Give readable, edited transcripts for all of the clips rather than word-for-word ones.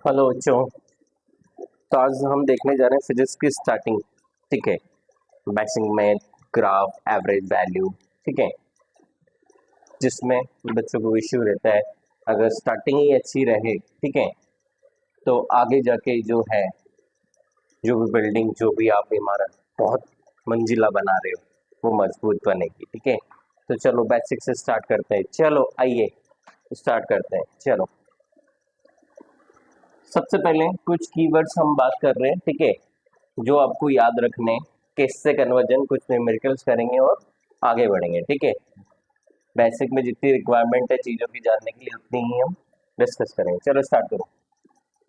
Hello बच्चों। तो आज हम देखने जा रहे हैं फिजिक्स की स्टार्टिंग। ठीक है, basic math, graph, average value. ठीक है, जिसमें बच्चों को इश्यू रहता है अगर स्टार्टिंग ही अच्छी रहे, ठीक है, तो आगे जाके जो है, जो भी बिल्डिंग, जो भी आप इमारत बहुत मंजिला बना रहे हो वो मजबूत बनेगी। ठीक है, तो चलो बेसिक से स्टार्ट करते हैं। चलो आइए स्टार्ट करते हैं। चलो सबसे पहले कुछ कीवर्ड्स हम बात कर रहे हैं। ठीक है, जो आपको याद रखने, किससे कन्वर्जन, कुछ न्यूमेरिकल्स करेंगे और आगे बढ़ेंगे। ठीक है, बेसिक में जितनी रिक्वायरमेंट है चीज़ों की जानने के लिए उतनी ही हम डिस्कस करेंगे। चलो स्टार्ट करो।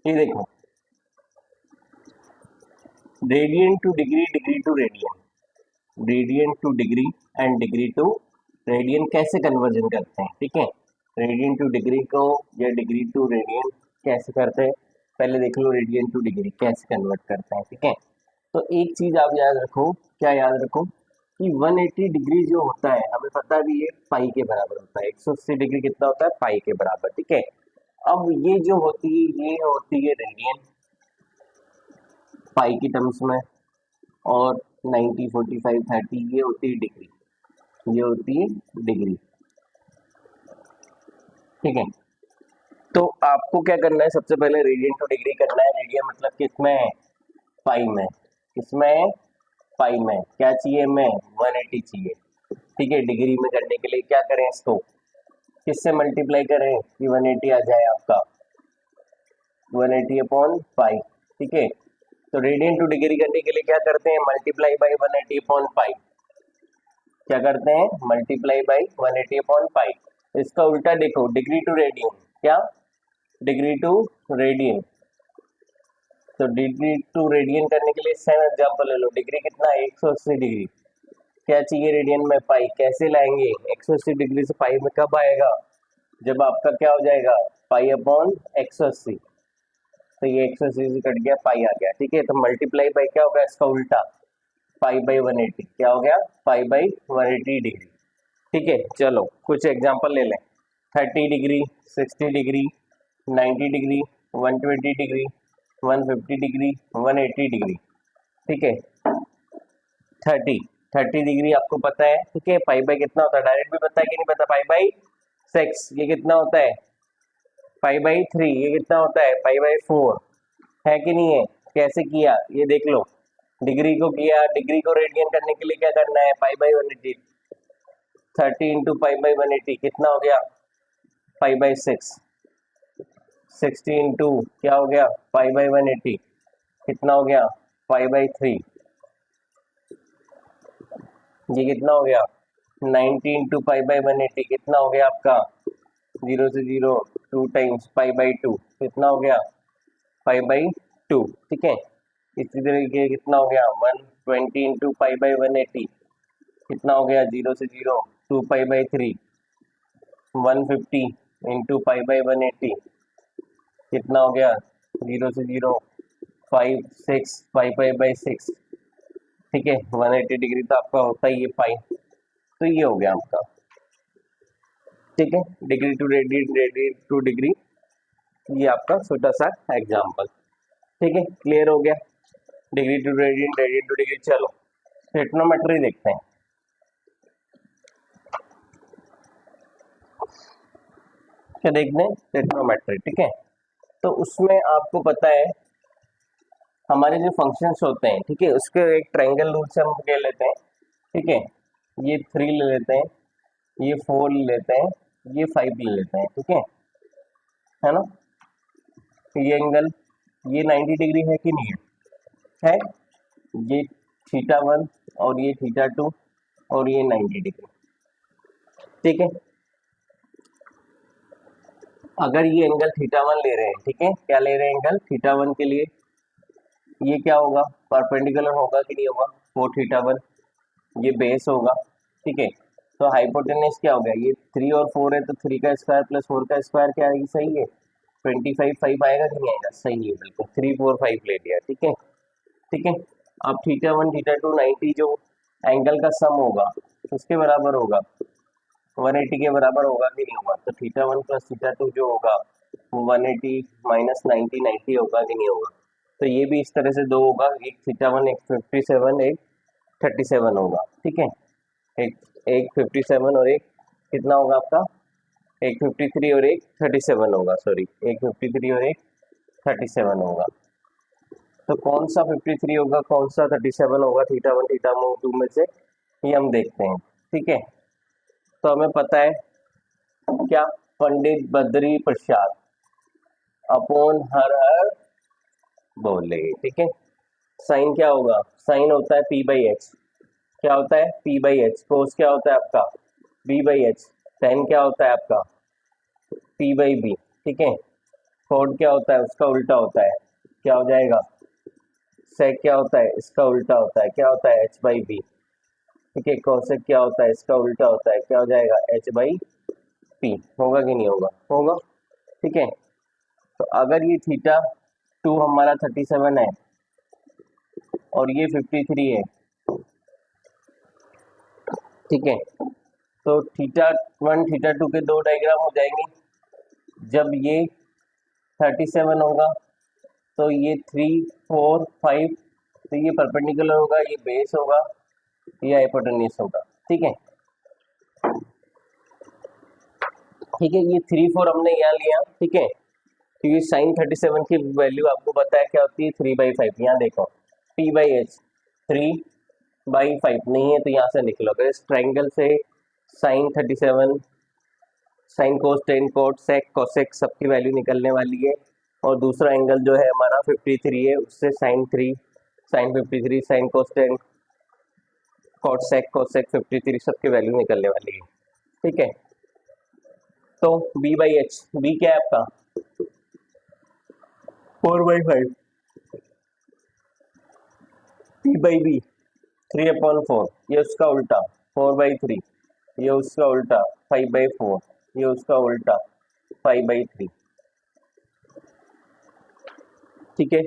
ये देखो, radian to degree, degree to radian, radian to degree and degree to radian कैसे कन्वर्जन करते हैं। ठीक है, रेडियन टू डिग्री को या डिग्री टू रेडियन कैसे करते हैं, पहले देख लो रेडियन टू डिग्री कैसे कन्वर्ट करते हैं। ठीक है, तो एक चीज आप याद रखो, क्या याद रखो कि 180 डिग्री जो होता है हमें पता भी है पाई के बराबर होता है। 180 डिग्री कितना होता है, पाई के बराबर। ठीक है, अब ये जो होती है ये होती है रेडियन पाई की टर्म्स में, और 90, 45, 30 ये होती है डिग्री, ये होती है डिग्री। ठीक है, तो आपको क्या करना है, सबसे पहले रेडियन टू डिग्री करना है। रेडियन मतलब किसमें है, पाई में। किसमें, पाई में। क्या चाहिए, में 180 चाहिए। ठीक है, डिग्री में करने के लिए क्या करें, इसको किससे मल्टीप्लाई करें कि 180 आ जाए आपका, 180 अपॉन पाई। ठीक है, तो रेडियन टू डिग्री करने के लिए क्या करते हैं, मल्टीप्लाई बाई 180 अपॉन पाई। क्या करते हैं, मल्टीप्लाई बाई 180 अपॉन पाई। इसका उल्टा देखो, डिग्री टू रेडियन, क्या, डिग्री टू रेडियन। तो डिग्री टू रेडियन करने के लिए सेम एग्जांपल ले लो। डिग्री कितना है, 180 डिग्री। क्या चाहिए रेडियन में, पाई। कैसे लाएंगे, 180 डिग्री से पाई में कब आएगा, जब आपका क्या हो जाएगा, पाई अपॉन 180। तो ये 180 से कट गया, पाई आ गया। ठीक है, तो मल्टीप्लाई बाई क्या होगा, इसका उल्टा, पाई बाई 180। क्या हो गया, पाई बाई 180 डिग्री। ठीक है, चलो कुछ एग्जांपल ले लें। 30 degree, 60 degree, 90 degree, 120 degree, 150 degree, 180 degree. ठीक है, 30 डिग्री आपको पता है। ठीक है, पाई बाई कितना होता है, डायरेक्ट भी पता है कि नहीं पता, पाई बाई 6। ये कितना होता है, पाई बाई 3। ये कितना होता है, पाई बाई 4। है कि नहीं है, कैसे किया ये देख लो। डिग्री को किया, डिग्री को रेडियन करने के लिए क्या करना है, pi by 180। 30 into pi by 180 कितना हो गया, पाई बाई 6। 60 इंटू क्या हो गया, पाई बाई 180 कितना हो गया, पाई बाई 3। ये कितना हो गया, 90 इंटू पाई बाई 180 कितना हो गया आपका, 0 से 0 2 टाइम्स पाई बाई 2 कितना हो गया, पाई बाई 2। ठीक है, इसी तरीके कितना हो गया, 120 इंटू पाई बाई 180 कितना हो गया, 0 से 0 2 pi by 3। 150 into pi by 180 कितना हो गया, 0 से 0 5 6 पाई पाई बाई 6। ठीक है, 180 डिग्री तो आपका होता ही है पाई। तो ये हो गया आपका। ठीक है, degree to radian, radian to degree, ये आपका छोटा सा एग्जांपल। ठीक है, क्लियर हो गया, degree to radian, radian to degree. चलो ट्रिग्नोमेट्री देखते हैं। क्या देखते हैं, ट्रिग्नोमेट्री। ठीक है, तो उसमें आपको पता है हमारे जो फंक्शंस होते हैं, ठीक है, उसके एक ट्रायंगल रूल से हम ले लेते हैं। ठीक है, ये 3 ले लेते हैं, ये 4 ले लेते हैं, ये 5 ले लेते हैं। ठीक है ना, तो ये एंगल, ये 90 डिग्री है कि नहीं है, ये θ1 और ये θ2 और ये 90 डिग्री। ठीक है, अगर ये एंगल θ1 ले रहे हैं, ठीक है, क्या ले रहे हैं, एंगल θ1 के लिए ये क्या होगा, परपेंडिकुलर होगा कि नहीं होगा, 4 θ1, ये बेस होगा। ठीक है, तो हाइपोटेनस क्या हो गया, ये 3 और 4 है, तो 3 का स्क्वायर प्लस 4 का स्क्वायर क्या है, सही है, 25 5 आएगा कि नहीं आएगा, सही है, बिल्कुल 3 4 5 ले लिया। ठीक है, ठीक है, अब θ1 θ2 90 जो एंगल का सम होगा उसके बराबर होगा, 180 के बराबर होगा कि नहीं होगा, तो θ1 प्लस θ2 जो होगा 180 माइनस 90 होगा कि नहीं होगा। तो ये भी इस तरह से दो होगा, एक θ1 एक 57 एक 37 होगा। ठीक है, एक एक 57 और एक कितना होगा आपका, एक 53 और एक 37 होगा, सॉरी एक 53 और एक 37 होगा। तो कौन सा 53 होगा कौन सा 37 होगा θ1 θ2 में से, ये हम देखते हैं। ठीक है, तो हमें पता है क्या, पंडित बद्री प्रसाद अपॉन हर हर बोले। ठीक है, साइन क्या होगा, साइन होता है पी बाई एच, क्या होता है पी बाई एच, कोस क्या होता है आपका बी बाई एच, टेन क्या होता है आपका पी बाई बी। ठीक है, कोड क्या होता है उसका उल्टा होता है, क्या हो जाएगा, सेक क्या होता है इसका उल्टा होता है, क्या होता है एच बाई बी। ठीक है, कोसेक क्या होता है इसका उल्टा होता है, क्या हो जाएगा एच बाई पी। होगा कि नहीं होगा, होगा। ठीक है, तो अगर ये θ2 हमारा 37 है और ये 53 है, ठीक है, तो θ1 θ2 के दो डायग्राम हो जाएंगे। जब ये 37 होगा तो ये 3 4 5, तो ये परपेंडिकुलर होगा, ये बेस होगा, ये हाइपोटेन्यूज होगा। ठीक है, ठीक है, ये 3 4 हमने यहाँ लिया। ठीक है, क्योंकि साइन 37 की वैल्यू आपको पता है क्या होती है 3/5। यहाँ देखो p बाई एच 3/5 नहीं है तो यहाँ से लिख लो, अगर इस ट्राइंगल से sine 37 sine cos tan cot sec cosec सबकी वैल्यू निकलने वाली है, और दूसरा एंगल जो है हमारा 53 है, उससे sine 3 sine 53 sine cos tan cot sec cosec 53 सबकी वैल्यू निकलने वाली है। ठीक है, तो b बाई एच, बी क्या है आपका 4/5, p बाई बी 3/4, ये उसका उल्टा 4/3, ये उसका उल्टा 5/4, ये उसका उल्टा 5/3। ठीक है,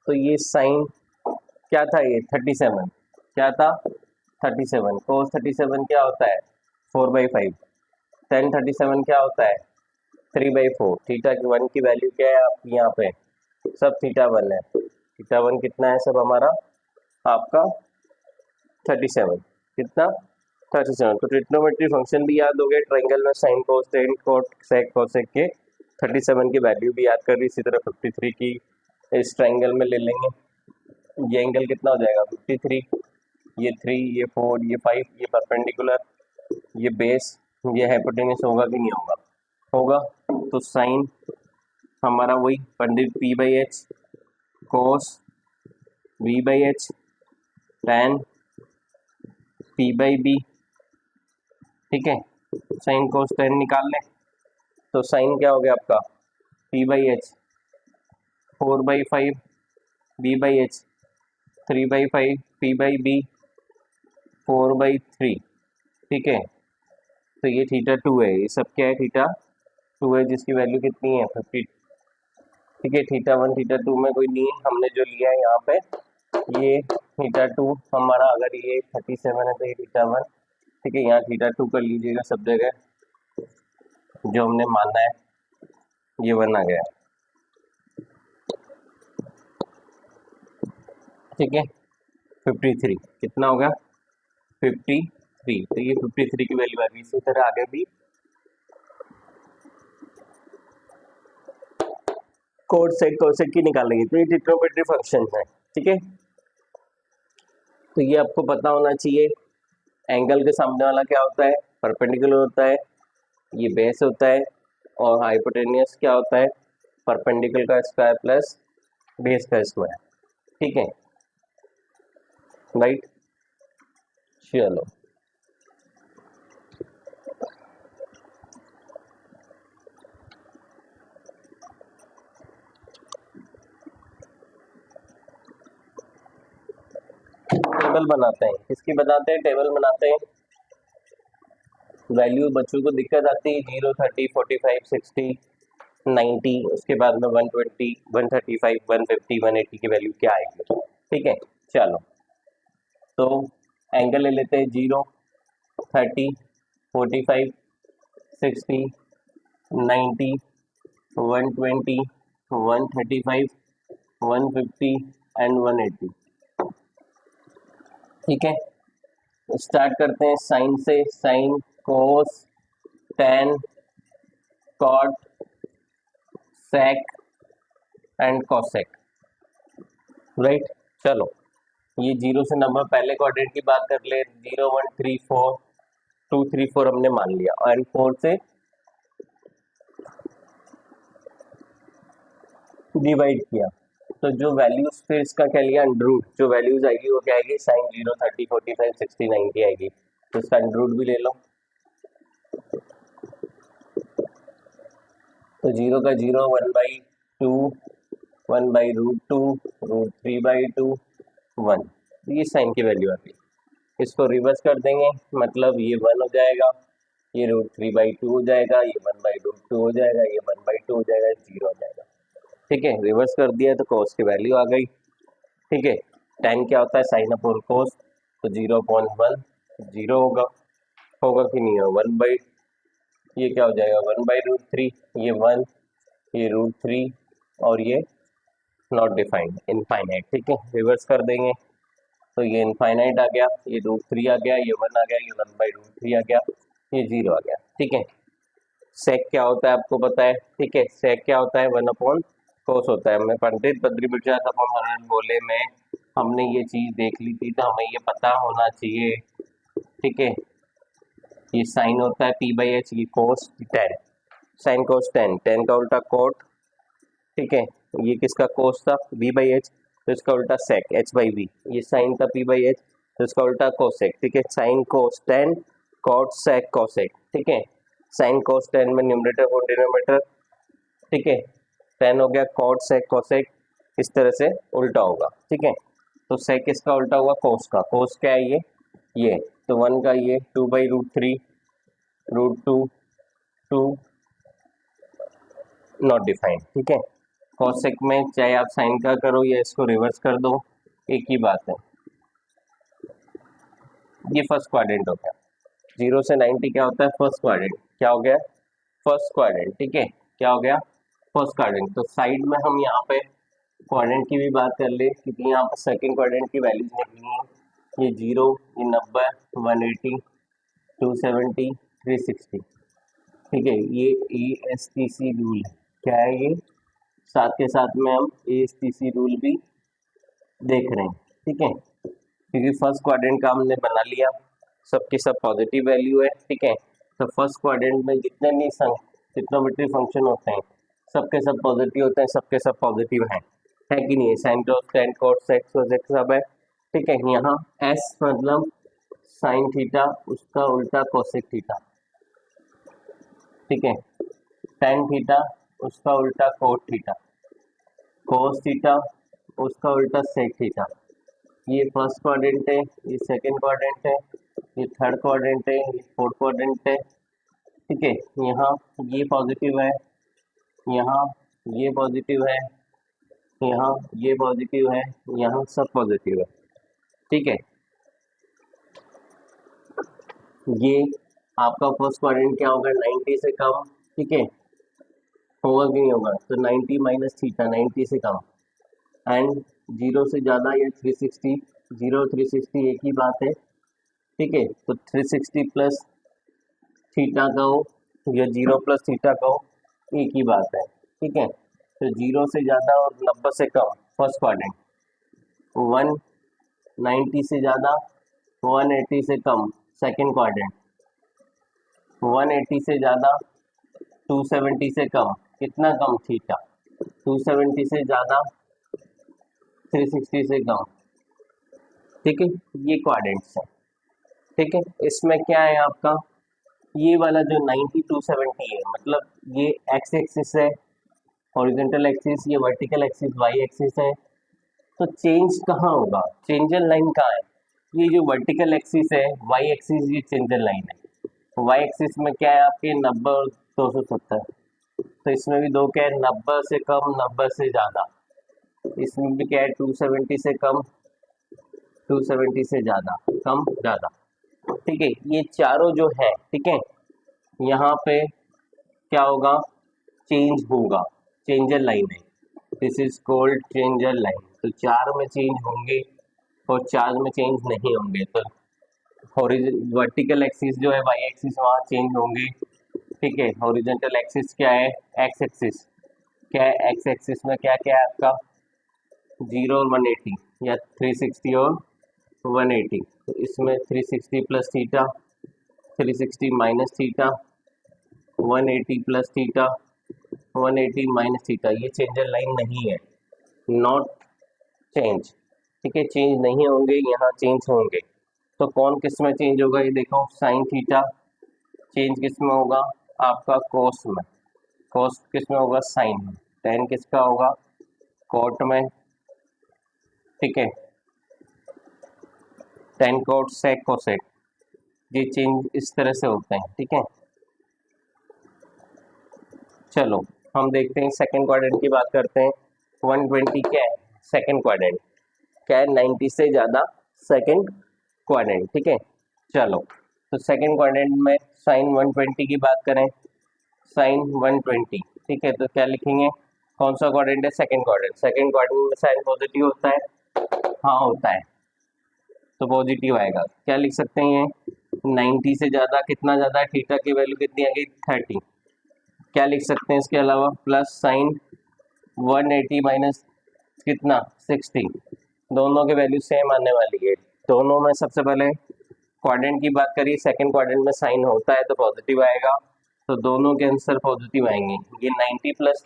तो ये साइन क्या था, ये 37 क्या था 37, कोस 37 क्या होता है 4/5, टेन 37 क्या होता है 3/4। θ1 की वैल्यू क्या है आपकी यहाँ पे, सब θ1 है, θ1 कितना है सब हमारा आपका 37, कितना 37। तो ट्रिग्नोमेट्री फंक्शन भी याद हो गए, ट्रायंगल में sine cos tan cot sec cosec के 37 की वैल्यू भी याद कर ली। इसी तरह 53 की इस ट्रायंगल में ले लेंगे, ये एंगल कितना हो जाएगा 53, ये 3 ये 4 ये 5, ये परपेंडिकुलर, ये बेस, ये हाइपोटेन्यूज होगा कि नहीं होगा, होगा। तो साइन हमारा वही पंडित P by H cos B by H tan P by B. ठीक है, साइन कोस टेन निकाल लें, तो साइन क्या हो गया आपका P by H 4/5 B by H 3/5 P by B 4/3। ठीक है, तो ये θ2 है, ये सब क्या है θ2 है, जिसकी वैल्यू कितनी है 50। ठीक है, θ1 θ2 में कोई नहीं है, हमने जो लिया है यहाँ पे ये θ2 हमारा, अगर ये 37 है तो ये θ1। ठीक है, यहाँ θ2 कर लीजिएगा सब जगह, जो हमने माना है ये बन आ गया। ठीक है, 53 कितना होगा 53, तो ये 53 की वैल्यू आ गई। इसी तरह आगे भी कोड सेक कोसेक की निकालेंगे, तो ये ट्रिग्नोमेट्री फंक्शन है। ठीक है, तो ये आपको पता होना चाहिए, एंगल के सामने वाला क्या होता है परपेंडिकुलर होता है, ये बेस होता है, और हाइपोटेन्यूज क्या होता है परपेंडिकुलर का स्क्वायर प्लस बेस का स्क्वायर। ठीक है, राइट, चलो टेबल बनाते हैं, किसकी बनाते हैं टेबल बनाते हैं। वैल्यू बच्चों को दिक्कत आती है 0 30 45 60 90, उसके बाद में 120 135 150 180 की वैल्यू क्या आएगी। ठीक है, चलो तो एंगल ले लेते हैं 0 30 45 60 90 120, 135, 150 एंड 180। ठीक है, स्टार्ट करते हैं साइन से। Sine, cos, tan, cot, sec and cosec, right. चलो, ये जीरो से नंबर पहले क्वाड्रेंट की बात कर ले। 0, 1, 3, 4, 2, 3, 4 हमने मान लिया, और 4 से डिवाइड किया, तो जो वैल्यूज फिर इसका क्या लिया, अंडर, जो वैल्यूज आएगी वो क्या आएगी, साइन 0, 30, 45, 60, 90 आएगी, तो इसका अंडर भी ले लो। तो 0 का 0, 1/2, 1/√2, √3/2, 1, ये साइन की वैल्यू आती है। इसको रिवर्स कर देंगे, मतलब ये 1 हो जाएगा, ये √3/2 हो जाएगा, ये 1/√2 हो जाएगा, ये 1/2 हो जाएगा, 0 हो जाएगा। ठीक है, रिवर्स कर दिया तो कॉस की वैल्यू आ गई। ठीक है, tan क्या होता है, साइन अपॉन कोस, तो 0/1 0 होगा कि नहीं होगा, 1 ये क्या हो जाएगा, 1/√3, ये 1, ये √3, और ये नॉट डिफाइंड, इनफाइनाइट। ठीक है, रिवर्स कर देंगे तो ये इनफाइनाइट आ गया, ये √3 आ गया, ये 1 आ गया, ये 1/√3 आ गया, ये 0 आ गया। ठीक है, सेक क्या होता है आपको पता है। ठीक है, सेक क्या होता है, 1 अपॉन कोस होता है। मैं पंडित बद्री प्रसाद अपॉन बोले में हमने ये चीज देख ली थी, तो हमें ये पता होना चाहिए। ठीक है, ये साइन होता है p/h, ये कोस tan, sign cos tan, tan का उल्टा कोट। ठीक है, ये किसका कोस था, v/h, तो इसका उल्टा सेक, h/v, ये साइन था p/h, तो इसका उल्टा कोसेक। ठीक है, sine cos tan, cot sec cosec. ठीक है, साइन कोस tan में न्यूमरेटर और डिनोमिनेटर। ठीक है, tan हो गया कॉट सेक कोसेक, इस तरह से उल्टा होगा। ठीक है, तो सेक किसका उल्टा हुआ, कोस का। कोस क्या है, ये तो 1 का ये 2/√3, √2, 2 नॉट डिफाइंड। ठीक है, कोसेक में चाहे आप साइन का करो या इसको रिवर्स कर दो, एक ही बात है। ये फर्स्ट क्वाड्रेंट हो गया, 0 से 90 क्या होता है, फर्स्ट क्वाड्रेंट। क्या हो गया, फर्स्ट क्वाड्रेंट। ठीक है, क्या हो गया, फर्स्ट क्वाड्रेंट। तो साइड में हम यहाँ पे क्वाड्रेंट की भी बात कर ले, क्योंकि यहाँ पर सेकंड क्वाड्रेंट की वैल्यूज निकली है। ये 0, ये 90, 180, 270, 360। ठीक है, ये ASTC रूल है। क्या है ये, साथ के साथ में हम ASTC रूल भी देख रहे हैं। ठीक है, क्योंकि फर्स्ट क्वाड्रेंट का हमने बना लिया, सबके सब पॉजिटिव वैल्यू है। ठीक है, तो फर्स्ट क्वाड्रेंट में जितने भी ट्रिग्नोमेट्री फंक्शन होते हैं सबके सब पॉजिटिव होते हैं, सबके सब पॉजिटिव है कि नहीं है, sine cos tan cot sec cosec सब है। ठीक है, यहाँ S मतलब साइन थीटा, उसका उल्टा कोसेक थीटा। ठीक है, टेन थीटा, उसका उल्टा कोट थीटा, कोस थीटा, उसका उल्टा सेक थीटा। ये फर्स्ट क्वाड्रेंट है, ये सेकंड क्वाड्रेंट है, ये थर्ड क्वाड्रेंट है, ये फोर्थ क्वाड्रेंट है। ठीक है, यहाँ ये पॉजिटिव है, यहाँ ये पॉजिटिव है, यहाँ ये पॉजिटिव है, यहाँ सब पॉजिटिव है। ठीक है, ये आपका फर्स्ट क्वाड्रेंट क्या होगा, 90 से कम। ठीक है, होगा कि नहीं होगा, तो 90 माइनस थीटा, 90 से कम, एंड 0 से ज़्यादा या 360, 0 360 एक ही बात है। ठीक है, तो 360 प्लस थीटा का हो या 0 प्लस थीटा का हो, एक ही बात है। ठीक है, तो 0 से ज़्यादा और 90 से कम फर्स्ट क्वाड्रेंट, 190 से ज़्यादा 180 से कम सेकंड क्वाड्रेंट, 180 से ज़्यादा 270 से कम, कितना कम, थीटा, 270 से ज़्यादा 360 से कम। ठीक है, ये क्वाड्रेंट्स है। ठीक है, इसमें क्या है आपका, ये वाला जो 90 270 है, मतलब ये एक्स एक्सिस है, हॉरिजॉन्टल एक्सिस, ये वर्टिकल एक्सिस वाई एक्सिस है। तो चेंज कहाँ होगा, चेंजर लाइन कहाँ है, ये जो वर्टिकल एक्सिस है, वाई एक्सिस, ये चेंजर लाइन है। वाई एक्सिस में क्या है आपके 90 और 270, तो इसमें भी दो क्या है, 90 से कम, 90 से ज़्यादा। इसमें भी क्या है, 270 से कम, 270 से ज़्यादा, कम ज़्यादा। ठीक है, ये चारों जो है, ठीक है, यहाँ पे क्या होगा, चेंज होगा, चेंजर लाइन है, this is called changer line. तो 4 में चेंज होंगे और 4 में चेंज नहीं होंगे। तो वर्टिकल एक्सिस जो है वाई एक्सिस वहाँ चेंज होंगे, ठीक है। हॉरिजॉन्टल एक्सिस क्या है, एक्स एक्सिस क्या है, एक्स एक्सिस में क्या क्या है आपका 0 और 180 या 360 और 180। तो इसमें 360 plus theta, 360 minus theta, 180 plus theta, 180 minus theta, ये चेंजर लाइन नहीं है, नॉट चेंज, ठीक है। चेंज नहीं होंगे, यहाँ चेंज होंगे। तो कौन किस में चेंज होगा, ये देखो साइन थीटा चेंज किस में होगा आपका कोस में, कोस किस में होगा साइन में, टेन किसका होगा कोट में, ठीक है। टेन कोट सेक कोसेक, ये चेंज इस तरह से होते हैं, ठीक है। चलो हम देखते हैं सेकंड क्वाड्रेंट की बात करते हैं। 120 क्या है सेकंड क्वाड्रेंट, क्या है 90 से ज़्यादा सेकंड क्वाड्रेंट, ठीक है। चलो तो सेकंड क्वाड्रेंट में साइन 120 की बात करें, साइन 120, ठीक है। तो क्या लिखेंगे, कौन सा क्वाड्रेंट है, सेकंड क्वाड्रेंट। सेकंड क्वाड्रेंट में साइन पॉजिटिव होता है, हाँ होता है, तो पॉजिटिव आएगा। क्या लिख सकते हैं, ये 90 से ज़्यादा, कितना ज़्यादा, थीटा की वैल्यू कितनी आ गई 30। क्या लिख सकते हैं इसके अलावा, प्लस साइन 180 माइनस कितना 60, दोनों की वैल्यू सेम आने वाली है। दोनों में सबसे पहले क्वाड्रेंट की बात करिए, सेकंड क्वाड्रेंट में साइन होता है तो पॉजिटिव आएगा, तो दोनों के आंसर पॉजिटिव आएंगे। ये 90 प्लस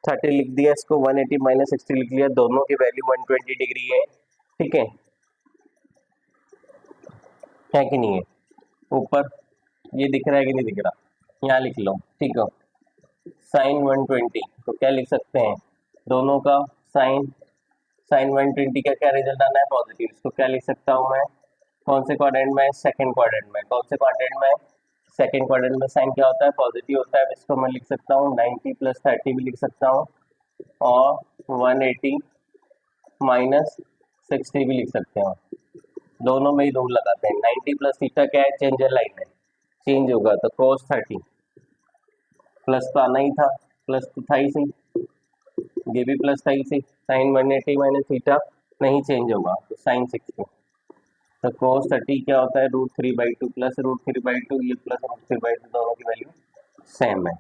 30 लिख दिया, इसको 180 माइनस 60 लिख लिया, दोनों की वैल्यू 120 डिग्री है, ठीक है कि नहीं है। ऊपर ये दिख रहा है कि नहीं दिख रहा, यहाँ लिख लो, ठीक है। साइन 120 तो क्या लिख सकते हैं, दोनों का साइन, साइन 120 का क्या रिजल्ट आना है पॉजिटिव। इसको क्या लिख सकता हूँ मैं, कौन से क्वाड्रेंट में, सेकंड क्वाड्रेंट में, कौन से क्वाड्रेंट में, सेकंड क्वाड्रेंट में साइन क्या होता है पॉजिटिव होता है। इसको मैं लिख सकता हूँ 90 प्लस 30 भी लिख सकता हूँ और 180 माइनस 60 भी लिख सकते हो, दोनों में ही रूल लगाते हैं। 90 प्लस थीटा क्या है, चेंजर लाइन है, चेंज होगा तो cos 30, प्लस तो आना ही था, प्लस तो था ही सही, ये भी प्लस था ही सही, साइन 180 माइनस थीटा नहीं चेंज होगा तो साइन 60, तो cos 30 क्या होता है √3/2 प्लस √3/2, ये प्लस √3/2, दोनों की वैल्यू सेम है,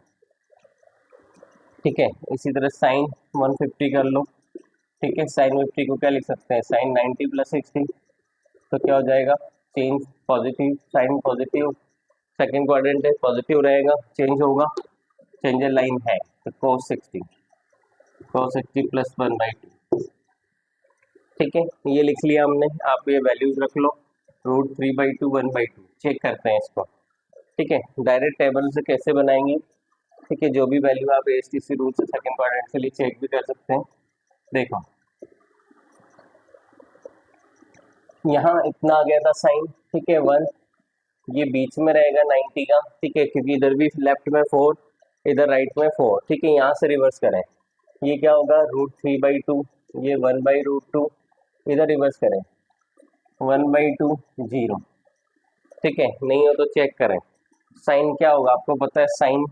ठीक है। इसी तरह साइन 150 कर लो, ठीक है। साइन 50 को क्या लिख सकते हैं, साइन 90 प्लस 60, तो क्या हो जाएगा change positive, sine positive, second quadrant है पॉजिटिव रहेगा, चेंज होगा, चेंजर लाइन है, तो cos 60 प्लस 1/2, ठीक है। ये लिख लिया हमने, आप ये वैल्यूज रख लो, √3/2 1/2, चेक करते हैं इसको, ठीक है। डायरेक्ट टेबल से कैसे बनाएंगे, ठीक है, जो भी वैल्यू आप ASTC रूल से सेकंड क्वाड्रेंट के लिए चेक भी कर सकते हैं। देखो यहाँ इतना आ गया था साइन, ठीक है 1, ये बीच में रहेगा 90 का, ठीक है, क्योंकि इधर भी लेफ्ट में 4, इधर राइट में 4, ठीक है। यहाँ से रिवर्स करें, ये क्या होगा √3/2, ये 1/√2, इधर रिवर्स करें 1/2 0, ठीक है। नहीं हो तो चेक करें, साइन क्या होगा आपको पता है, साइन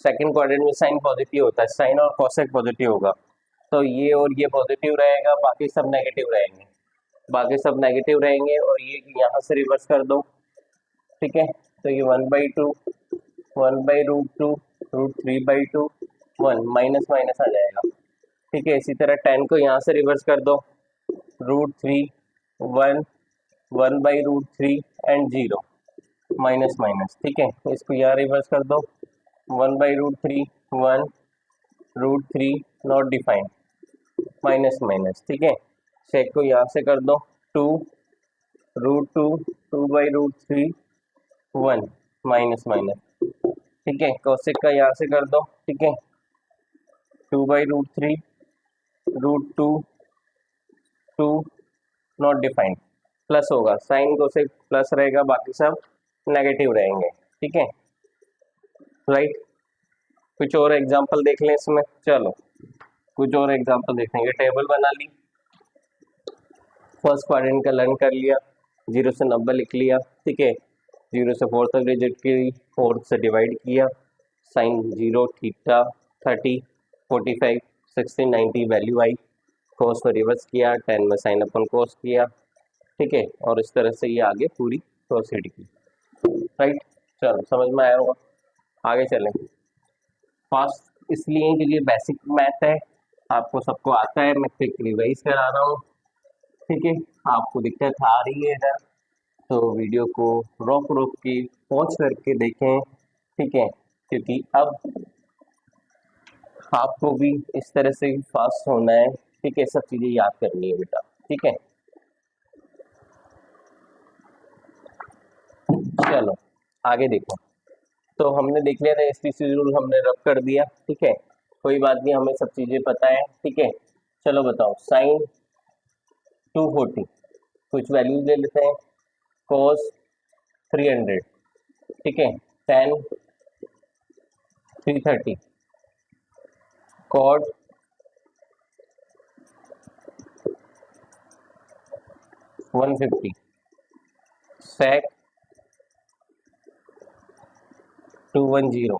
सेकंड क्वाड्रेंट में साइन पॉजिटिव होता है, साइन और कोसेक पॉजिटिव होगा, तो ये और ये पॉजिटिव रहेगा, बाकी सब नेगेटिव रहेंगे, बाकी सब नेगेटिव रहेंगे, और ये यहाँ से रिवर्स कर दो, ठीक है। तो ये 1/2 1/√2 √3/2 1 माइनस माइनस आ जाएगा, ठीक है। इसी तरह 10 को यहाँ से रिवर्स कर दो, √3 1 1/√3 एंड 0 माइनस माइनस, ठीक है। इसको यहाँ रिवर्स कर दो, 1/√3 1 √3 नॉट डिफाइंड माइनस माइनस, ठीक है। सेक को यहाँ से कर दो 2 √2 2/√3 1 माइनस माइनस, ठीक है। कोसेक का यहाँ से कर दो, ठीक है 2/√3 √2 2 नॉट डिफाइंड, प्लस होगा, साइन कोसेक प्लस रहेगा, बाकी सब नेगेटिव रहेंगे, ठीक है, राइट। कुछ और एग्जांपल देख लें इसमें, चलो कुछ और एग्जांपल देखेंगे। टेबल बना ली, फर्स्ट क्वाड्रेंट का लर्न कर लिया, 0 से 90 लिख लिया, ठीक है। 0 से 4 तक डिजिट की 4 से डिवाइड किया, साइन 0 थीटा 30 45 60 90 वैल्यू आई, कोस को रिवर्स किया, 10 में साइन अपन कोस किया, ठीक है, और इस तरह से ये आगे पूरी प्रोसीड की, राइट। चलो समझ में आया होगा, आगे चलें। फास्ट इसलिए क्योंकि बेसिक मैथ है, आपको सबको आता है, मैं क्विक रिवाइज करा रहा हूँ, ठीक है। आपको दिक्कत आ रही है इधर तो वीडियो को रोक रोक के पॉज करके देखें, ठीक है, क्योंकि अब आपको भी इस तरह से फास्ट होना है, ठीक है, सब चीजें याद करनी है बेटा, ठीक है। चलो आगे देखो, तो हमने देख लिया था एसटीसी रूल, हमने रब कर दिया, ठीक है, कोई बात नहीं, हमें सब चीजें पता है, ठीक है। चलो बताओ, साइन 240 कुछ वैल्यूज ले लेते हैं, कोस 300, ठीक है, टेन 330, कॉट 150, सेक 210,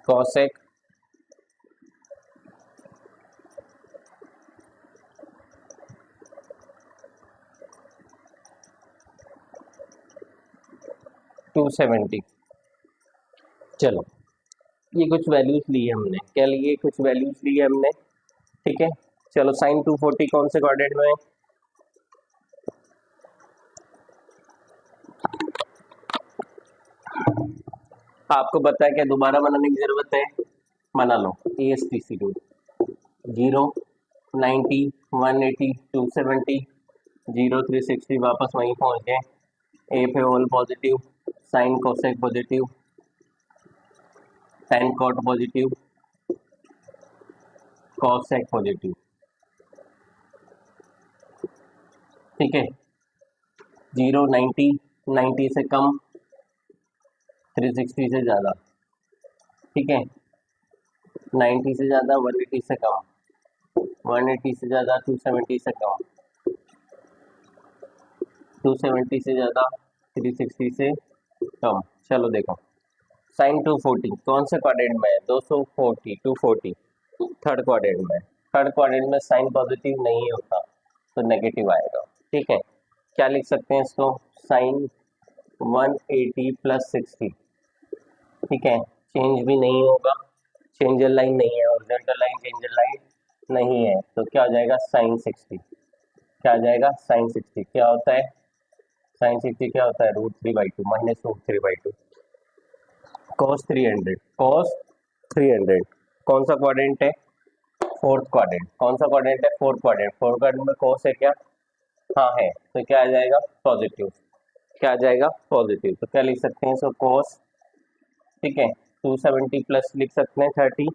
कॉसेक 270। चलो ये कुछ वैल्यूज लिए हमने, क्या लिए, कुछ वैल्यूज लिए हमने, ठीक है। चलो साइन 240 कौन से क्वाड्रेंट में है, आपको पता है क्या, दोबारा बनाने की जरूरत है, बना लो। एएसटीसी रूल 0 90 180 270 0 360 वापस वहीं पहुंच गए, ए पे all positive, sine cosec positive, tan cot positive, cosec positive, ठीक है। 0 90 90 से कम, 360 से ज़्यादा, ठीक है, 90 से ज़्यादा 180 से कम, 180 से ज़्यादा 270 से कम, 270 से ज़्यादा 360 से कम। चलो देखो, साइन 240 कौन से क्वाड्रेंट में है, 240 240 थर्ड क्वाड्रेंट में, थर्ड क्वाड्रेंट में साइन पॉजिटिव नहीं होता तो नेगेटिव आएगा, ठीक है। क्या लिख सकते हैं इसको, साइन 180 प्लस 60, ठीक है, चेंज भी नहीं होगा, चेंजर लाइन नहीं है, हॉरिजॉन्टल लाइन चेंजर लाइन नहीं है, तो क्या हो जाएगा साइन 60, क्या आ जाएगा साइन 60, क्या होता है साइन 60, क्या होता है √3/2 माइनस √3/2, कॉस 300, कॉस 300 कौन सा क्वाड्रेंट है, फोर्थ क्वाड्रेंट, कौन सा क्वाड्रेंट है, फोर्थ क्वाड्रेंट, फोर्थ क्वाड्रेंट में कॉस है क्या, हाँ है, तो क्या आ जाएगा पॉजिटिव, क्या आ जाएगा पॉजिटिव, तो क्या लिख सकते हैं इसको कॉस, ठीक है, 270 प्लस लिख सकते हैं 30,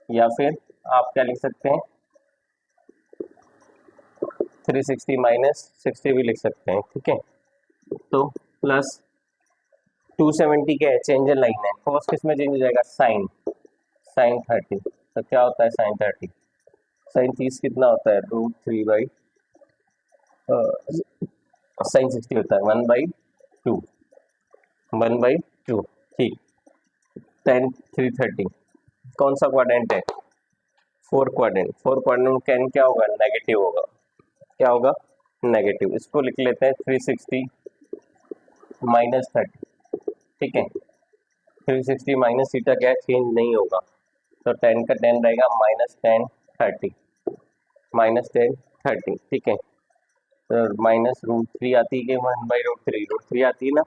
या फिर आप क्या लिख सकते हैं 360 माइनस 60 भी लिख सकते हैं, ठीक है। तो प्लस 270 क्या है, चेंजर लाइन है, कॉस किस में चेंज हो जाएगा, साइन, साइन 30, तो क्या होता है साइन 30, साइन 30 कितना होता है √3 साइन 60 होता है 1/2, 1/2, ठीक, टेन 330 कौन सा क्वाड्रेंट है, फोर क्वाड्रेंट, फोर क्वाड्रेंट में कैन क्या होगा, नेगेटिव होगा, क्या होगा नेगेटिव, इसको लिख लेते हैं 360 माइनस 30, ठीक है, 360 माइनस थीटा क्या है, चेंज नहीं होगा, तो 10 का 10 रहेगा -10 30, -10 30, ठीक है, तो माइनस √3 आती है, 1/√3 आती है ना,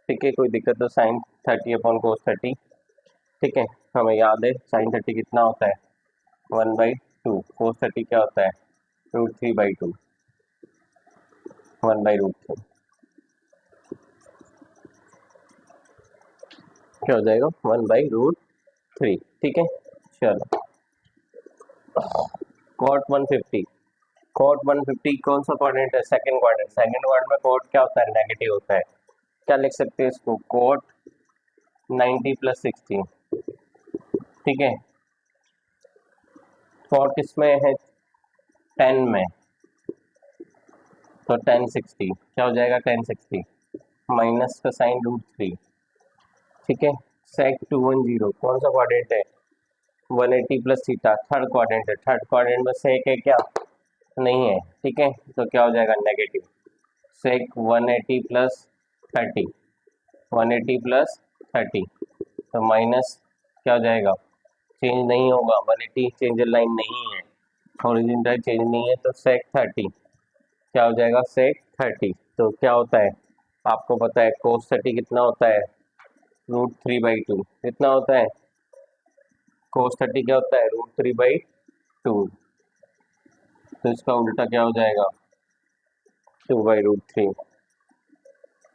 ठीक है, कोई दिक्कत, तो साइन 30 अपॉन कोस 30, ठीक है, हमें याद है साइन 30 कितना होता है 1/2, कोस 30 क्या होता है √3/2, 1/√3, क्या हो जाएगा 1/√3, ठीक है। चलो कॉट 150, कॉट 150 कौन सा क्वाड्रेंट है, सेकंड क्वाड्रेंट, सेकंड क्वाड्रेंट में कॉट क्या होता है, नेगेटिव होता है, क्या लिख सकते हैं इसको, कॉट 90 प्लस 16, ठीक है, कॉट किसमें है 10 में, तो 1060 क्या हो जाएगा 1060 माइनस का साइन √3, ठीक है, sec 210 कौन सा क्वाड्रेंट है, 180 प्लस थीटा थर्ड क्वाड्रेंट है, थर्ड क्वाड्रेंट में sec है क्या, नहीं है, ठीक है, तो क्या हो जाएगा नेगेटिव, sec 180 प्लस 30, 180 प्लस 30, तो माइनस क्या हो जाएगा, चेंज नहीं होगा, 180 चेंज लाइन नहीं है, हॉरिजॉन्टल चेंज नहीं है, तो sec 30 क्या हो जाएगा, sec 30, तो क्या होता है आपको पता है cos 30 कितना होता है, √3/2 कितना होता है, cos 30 क्या होता है, √3/2, तो इसका उल्टा क्या हो जाएगा 2/√3,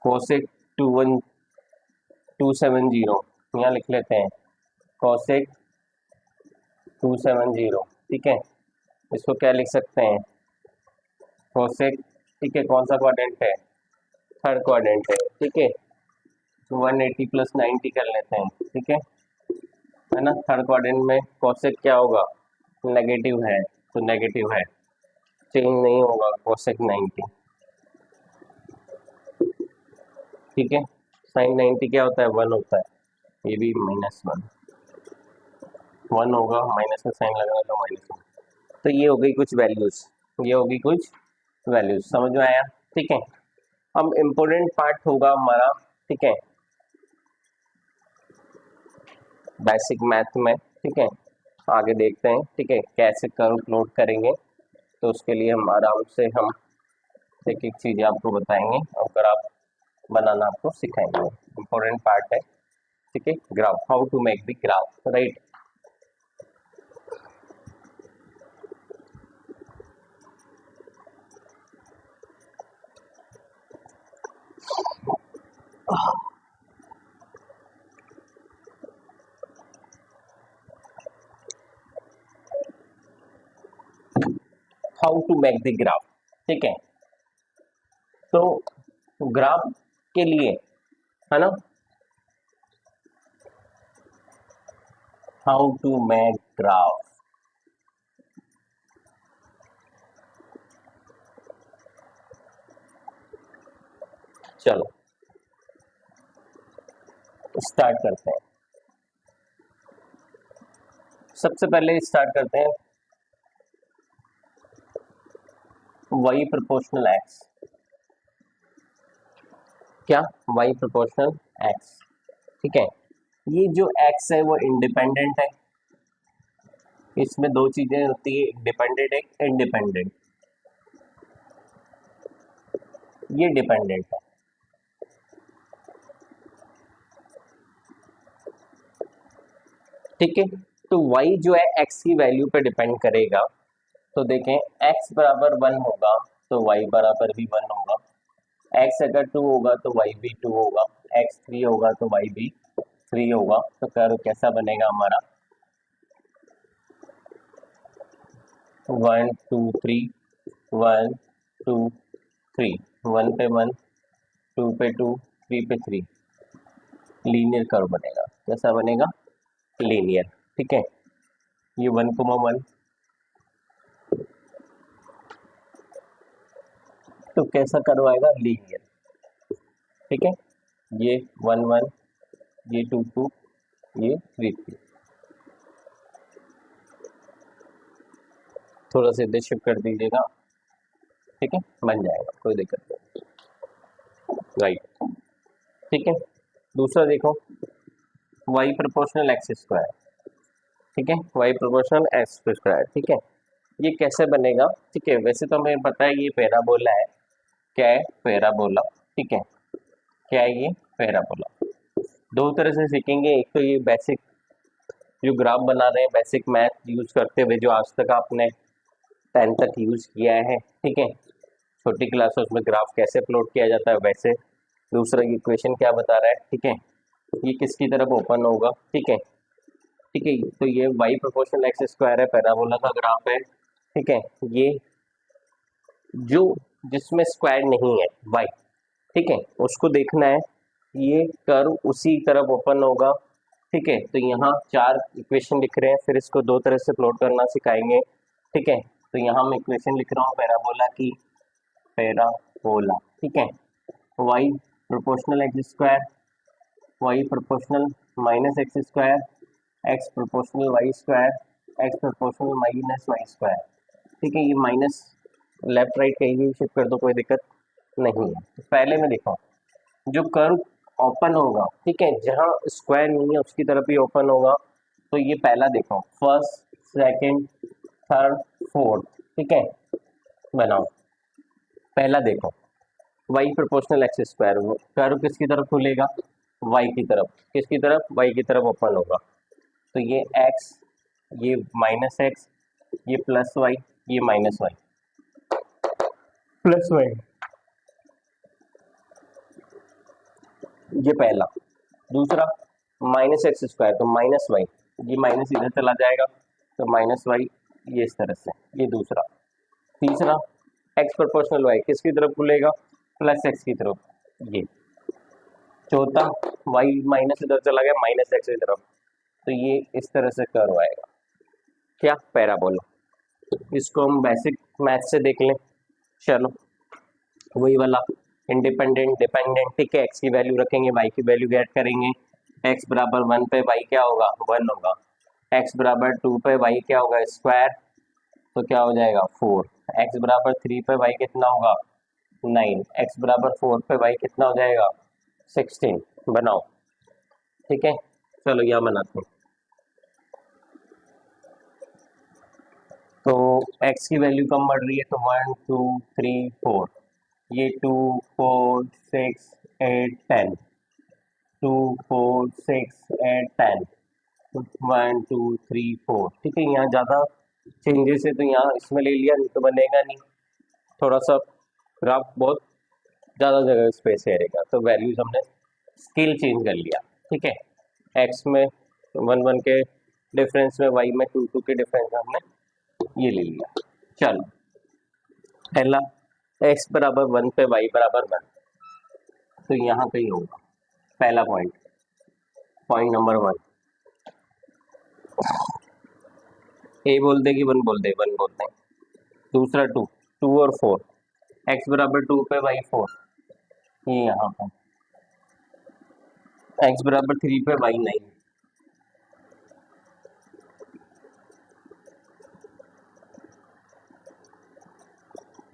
cosec 270 यहाँ लिख लेते हैं, cosec 270, ठीक है, इसको क्या लिख सकते हैं, cosec, ठीक है, कौन सा क्वाड्रेंट है, थर्ड क्वाड्रेंट है, ठीक है, 180 प्लस 90 कर लेते हैं, ठीक है ना, थर्ड क्वाड्रेंट में cosec क्या होगा, नेगेटिव है, तो नेगेटिव है, चेंज नहीं होगा cosec 90, ठीक है, sin 90 क्या होता है, 1 होता है, ये भी -1 होगा, माइनस का साइन लगा तो -1, तो ये हो गई कुछ वैल्यूज, ये होगी कुछ वैल्यूज, समझ में आया, ठीक है, अब इम्पोर्टेंट पार्ट होगा हमारा, ठीक है, बेसिक मैथ में, ठीक है, आगे देखते हैं, ठीक है, कैसे कर्व प्लॉट करेंगे, तो उसके लिए हम आराम से हम एक एक चीज़ आपको बताएंगे और ग्राफ बनाना आपको सिखाएंगे, इम्पोर्टेंट पार्ट है, ठीक है, graph, how to make the graph, right, how to make the graph, ठीक है, तो ग्राफ के लिए है ना, हाउ टू मेक ग्राफ, चलो स्टार्ट करते हैं, सबसे पहले स्टार्ट करते हैं y प्रोपोर्शनल x, क्या y प्रोपोर्शनल x, ठीक है, ये जो x है वो इंडिपेंडेंट है, इसमें दो चीजें होती है, डिपेंडेंट एक इंडिपेंडेंट, ये डिपेंडेंट है, ठीक है, तो y जो है x की वैल्यू पे डिपेंड करेगा, तो देखें x बराबर 1 होगा तो y बराबर भी 1 होगा, x अगर 2 होगा तो y भी 2 होगा, x 3 होगा तो y भी 3 होगा, तो कर्व कैसा बनेगा हमारा 1 2 3 1 2 3, 1 पे 1 2 पे 2 3 पे 3, लीनियर कर्व बनेगा, कैसा बनेगा लीनियर, ठीक है, ये 1,1 तो कैसा कर्व आएगा लीनियर, ठीक है, ये 1 1 ये 2 2 ये 3 3, थोड़ा सा इधर शिफ्ट कर दीजिएगा, ठीक है, बन जाएगा, कोई दिक्कत नहीं, राइट, ठीक है, दूसरा देखो y प्रोपोर्शनल एक्स स्क्वायर, ठीक है, y प्रोपोर्शनल एक्स स्क्वायर, ठीक है, ये कैसे बनेगा, ठीक है, वैसे तो हमें पता है ये पैराबोला है, क्या है पैराबोला, ठीक है, क्या है ये पैराबोला, दो तरह से सीखेंगे, एक तो ये बेसिक जो ग्राफ बना रहे हैं बेसिक मैथ यूज करते हुए जो आज तक आपने 10 तक यूज किया है, ठीक है, छोटी क्लासों में ग्राफ कैसे प्लॉट किया जाता है वैसे, दूसरा इक्वेशन क्या बता रहा है, ठीक है, ये किसकी तरफ ओपन होगा, ठीक है, ठीक है, तो ये y प्रोपोर्शनल एक्स स्क्वायर है, पैराबोला का ग्राफ है, ठीक है, ये जो जिसमें स्क्वायर नहीं है y, ठीक है, उसको देखना है, ये कर्व उसी तरफ ओपन होगा, ठीक है, तो यहाँ 4 इक्वेशन लिख रहे हैं, फिर इसको दो तरह से प्लॉट करना सिखाएंगे, ठीक है, तो यहाँ मैं इक्वेशन लिख रहा हूँ पैराबोला की, ठीक है, y proportional x square, y proportional minus x square x proportional y square x proportional minus y square. ठीक है, ये माइनस लेफ्ट राइट कहीं भी शिफ्ट कर दो, कोई दिक्कत नहीं है। तो पहले में देखो जो कर्व ओपन होगा, ठीक है, जहाँ स्क्वायर नहीं है उसकी तरफ ही ओपन होगा। तो ये पहला देखो, फर्स्ट सेकंड थर्ड फोर्थ, ठीक है, बनाओ। पहला देखो y proportional x square, curve किसकी तरफ खुलेगा, y की तरफ। किसकी तरफ, y की तरफ ओपन होगा। तो ये x, ये माइनस एक्स, ये प्लस वाई, ये माइनस वाई प्लस वाई, ये पहला। दूसरा माइनस एक्स स्क्वायर, तो माइनस वाई, ये माइनस इधर चला जाएगा, तो माइनस वाई ये इस तरह से, ये दूसरा। तीसरा एक्स प्रोपोर्शनल वाई किसकी तरफ खुलेगा, प्लस एक्स की तरफ, ये। चौथा वाई माइनस इधर चला गया, माइनस एक्स की तरफ, तो ये इस तरह से कर्व आएगा। क्या, पैराबोला। इसको हम बेसिक मैथ से देख लें, चलो वही वाला इंडिपेंडेंट डिपेंडेंट, ठीक है, एक्स की वैल्यू रखेंगे, वाई की वैल्यू गेट करेंगे। एक्स बराबर 1 पे वाई क्या होगा, 1 होगा। एक्स बराबर 2 पे वाई क्या होगा, स्क्वायर, तो क्या हो जाएगा 4। एक्स बराबर 3 पे वाई कितना होगा, 9। एक्स बराबर 4 पे वाई कितना हो जाएगा, 16। बनाओ, ठीक है, चलो यहाँ बनाते हैं। तो x की वैल्यू कम बढ़ रही है, तो 1 2 3 4, ये 2 4 6 8 10, 2 4 6 8 10, 1 2 3 4, ठीक है। यहाँ ज़्यादा चेंजेस है तो यहाँ इसमें ले लिया, नहीं तो बनेगा नहीं। थोड़ा सा ग्राफ बहुत ज़्यादा जगह स्पेस रहेगा, तो वैल्यूज हमने स्केल चेंज कर लिया, ठीक है। एक्स में 1 1 के डिफरेंस में, वाई में 2 2 के डिफरेंस में हमने ये ले लिया। चलो पहला x बराबर 1 पे y बराबर 1, तो यहाँ कहीं होगा पहला पॉइंट, पॉइंट नंबर 1। ए बोल दे कि 1 बोल दे, 1 बोल दे। दूसरा 2, 2 और 4, x बराबर 2 पे y 4, ये यहाँ पर। x बराबर 3 पे y 9,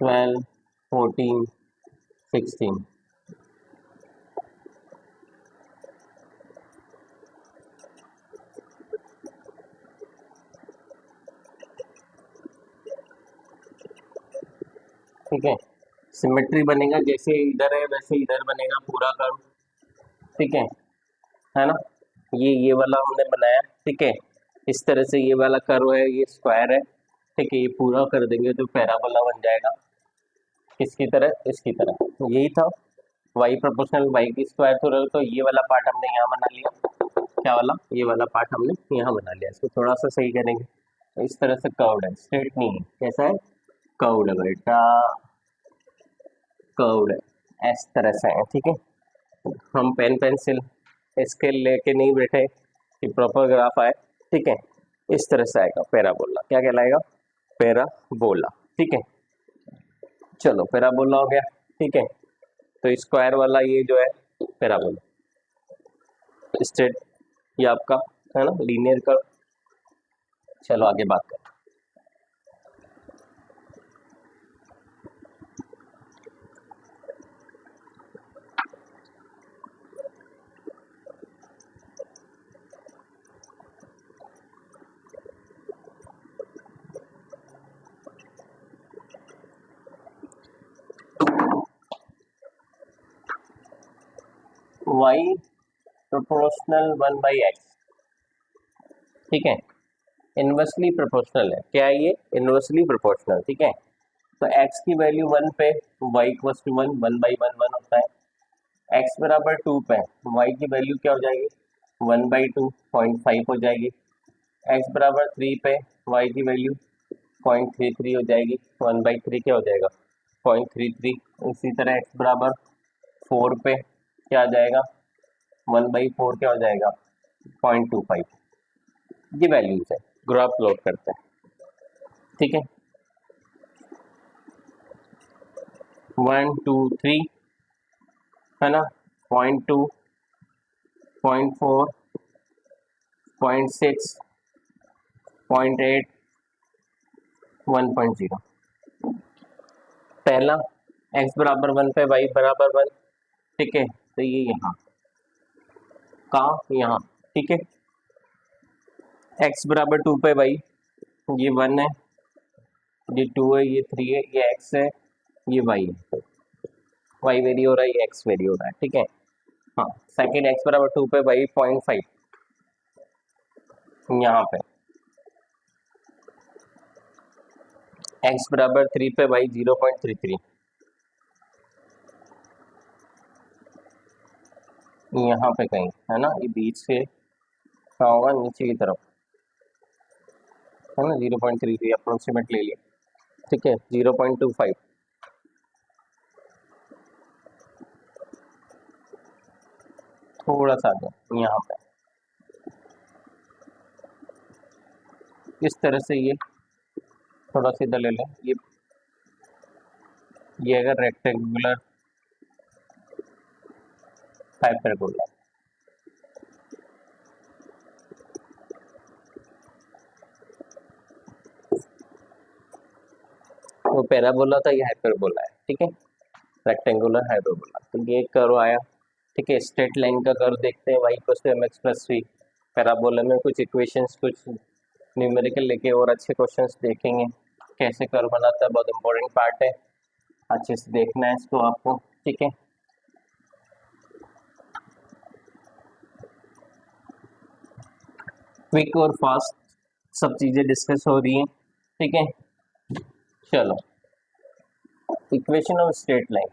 12 14 16, ठीक है। सिमेट्री बनेगा, जैसे इधर है वैसे इधर बनेगा पूरा कर्व, ठीक है ना। ये वाला हमने बनाया, ठीक है, इस तरह से ये वाला कर्व है, ये स्क्वायर है, ठीक है, ये पूरा कर देंगे तो पैराबोला बन जाएगा। किसकी तरह, इसकी तरह, यही था। वाई प्रोपोर्शनल वाई की स्क्वायर तो ये वाला पार्ट हमने यहाँ बना लिया। क्या वाला, ये वाला पार्ट हमने यहाँ बना लिया। इसको थोड़ा सा सही करेंगे, तो इस तरह से कर्व्ड है, स्ट्रेट नहीं है। कैसा है, कर्व्ड है बेटा, कर्व्ड है, इस तरह से है, ठीक है। हम पेन पेंसिल स्केल लेके नहीं बैठे कि प्रॉपर ग्राफ आए, ठीक है। इस तरह से आएगा पैराबोला। क्या कहलाएगा, पैराबोला, ठीक है। चलो पैराबोला हो गया, ठीक है। तो स्क्वायर वाला ये जो है पैराबोला, स्ट्रेट ये आपका है ना, लीनियर कर्व। चलो आगे बात करें। y प्रोपोर्शनल 1/x, ठीक है, इनवर्सली प्रोपोर्शनल है। क्या है ये, इनवर्सली प्रोपोर्शनल, ठीक है। तो x की वैल्यू 1 पे y इक्वल टू 1, 1/1 1 होता है। x बराबर 2 पे y की वैल्यू क्या हो जाएगी, 1/2 0.5 हो जाएगी। x बराबर 3 पे y की वैल्यू 0.33 हो जाएगी, 1/3 क्या हो जाएगा, 0.33। इसी तरह x बराबर 4 पे क्या आ जाएगा, 1/4 क्या हो जाएगा, 0.25। ये वैल्यूज है, ग्राफ प्लॉट करते हैं, ठीक है। 1 2 3 है ना, 0.2 0.4 0.6, 0.8, 1.0। पहला x बराबर 1 पे y बराबर 1, ठीक है, तो ये यहाँ यहाँ, ठीक है। x बराबर 2 पे y, ये 1 है, ये 2 है, ये 3 है, ये x है, ये y है, y वेरी हो रहा है, ये x वेरी हो रहा है, ठीक है। हाँ, सेकेंड x बराबर 2 पे y 0.5 यहाँ पे, x बराबर 3 पे y 0.33 यहाँ पे कहीं, है ना, ये बीच से क्या होगा, नीचे की तरफ, है ना, 0.33 अप्रोक्सीमेट ले लिया, ठीक है। 0.25 थोड़ा सा आगे यहाँ पे, इस तरह से ये थोड़ा सा इधर ले लें, ये अगर रेक्टेंगुलर हाइपरबोला, वो पैराबोला था, ये हाइपरबोला है, ठीक है, रेक्टेंगुलर हाइपरबोला। तो ये कर्व आया, ठीक है। स्ट्रेट लाइन का कर्व देखते हैं, y equals to mx plus v। Parabola में कुछ इक्वेशंस, कुछ न्यूमेरिकल लेके और अच्छे क्वेश्चंस देखेंगे, कैसे कर्व बनाता है, बहुत इंपॉर्टेंट पार्ट है, अच्छे से देखना है इसको आपको, ठीक है। क्विक और फास्ट सब चीजें डिस्कस हो रही हैं, ठीक है। चलो, equation of straight line,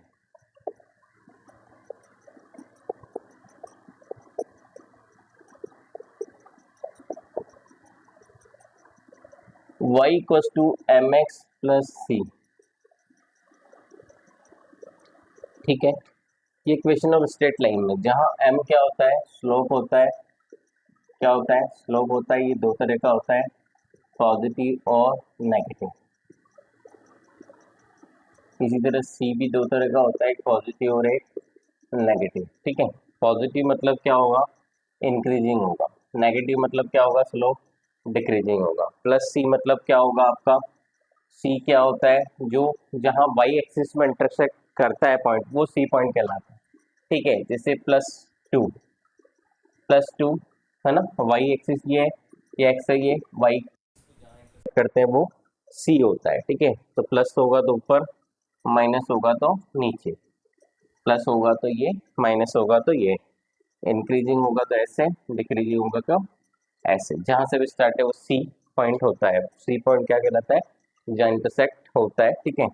y equals to mx plus c, ठीक है। ये इक्वेशन ऑफ स्ट्रेट लाइन में जहां m क्या होता है, स्लोप होता है, क्या होता है, स्लोप होता है, ये दो तरह का होता है, पॉजिटिव और नेगेटिव। इसी तरह c भी दो तरह का होता है, एक पॉजिटिव और एक नेगेटिव, ठीक है। पॉजिटिव मतलब क्या होगा, इंक्रीजिंग होगा, नेगेटिव मतलब क्या होगा, स्लोप डिक्रीजिंग होगा, प्लस c मतलब क्या होगा आपका, c क्या होता है, जो जहां y एक्सिस में इंटरसेक्ट करता है पॉइंट, वो c पॉइंट कहलाता है, ठीक है। जैसे प्लस टू है ना, y एक्सिस ये है, ये x है, ये y करते हैं वो c होता है, ठीक है। तो प्लस होगा तो ऊपर, माइनस होगा तो नीचे, प्लस होगा तो ये, माइनस होगा तो ये, इंक्रीजिंग होगा तो ऐसे, डिक्रीजिंग होगा तो ऐसे। जहां से भी स्टार्ट है वो सी पॉइंट होता है, सी पॉइंट क्या कहलाता है, जहाँ इंटरसेक्ट होता है, ठीक है।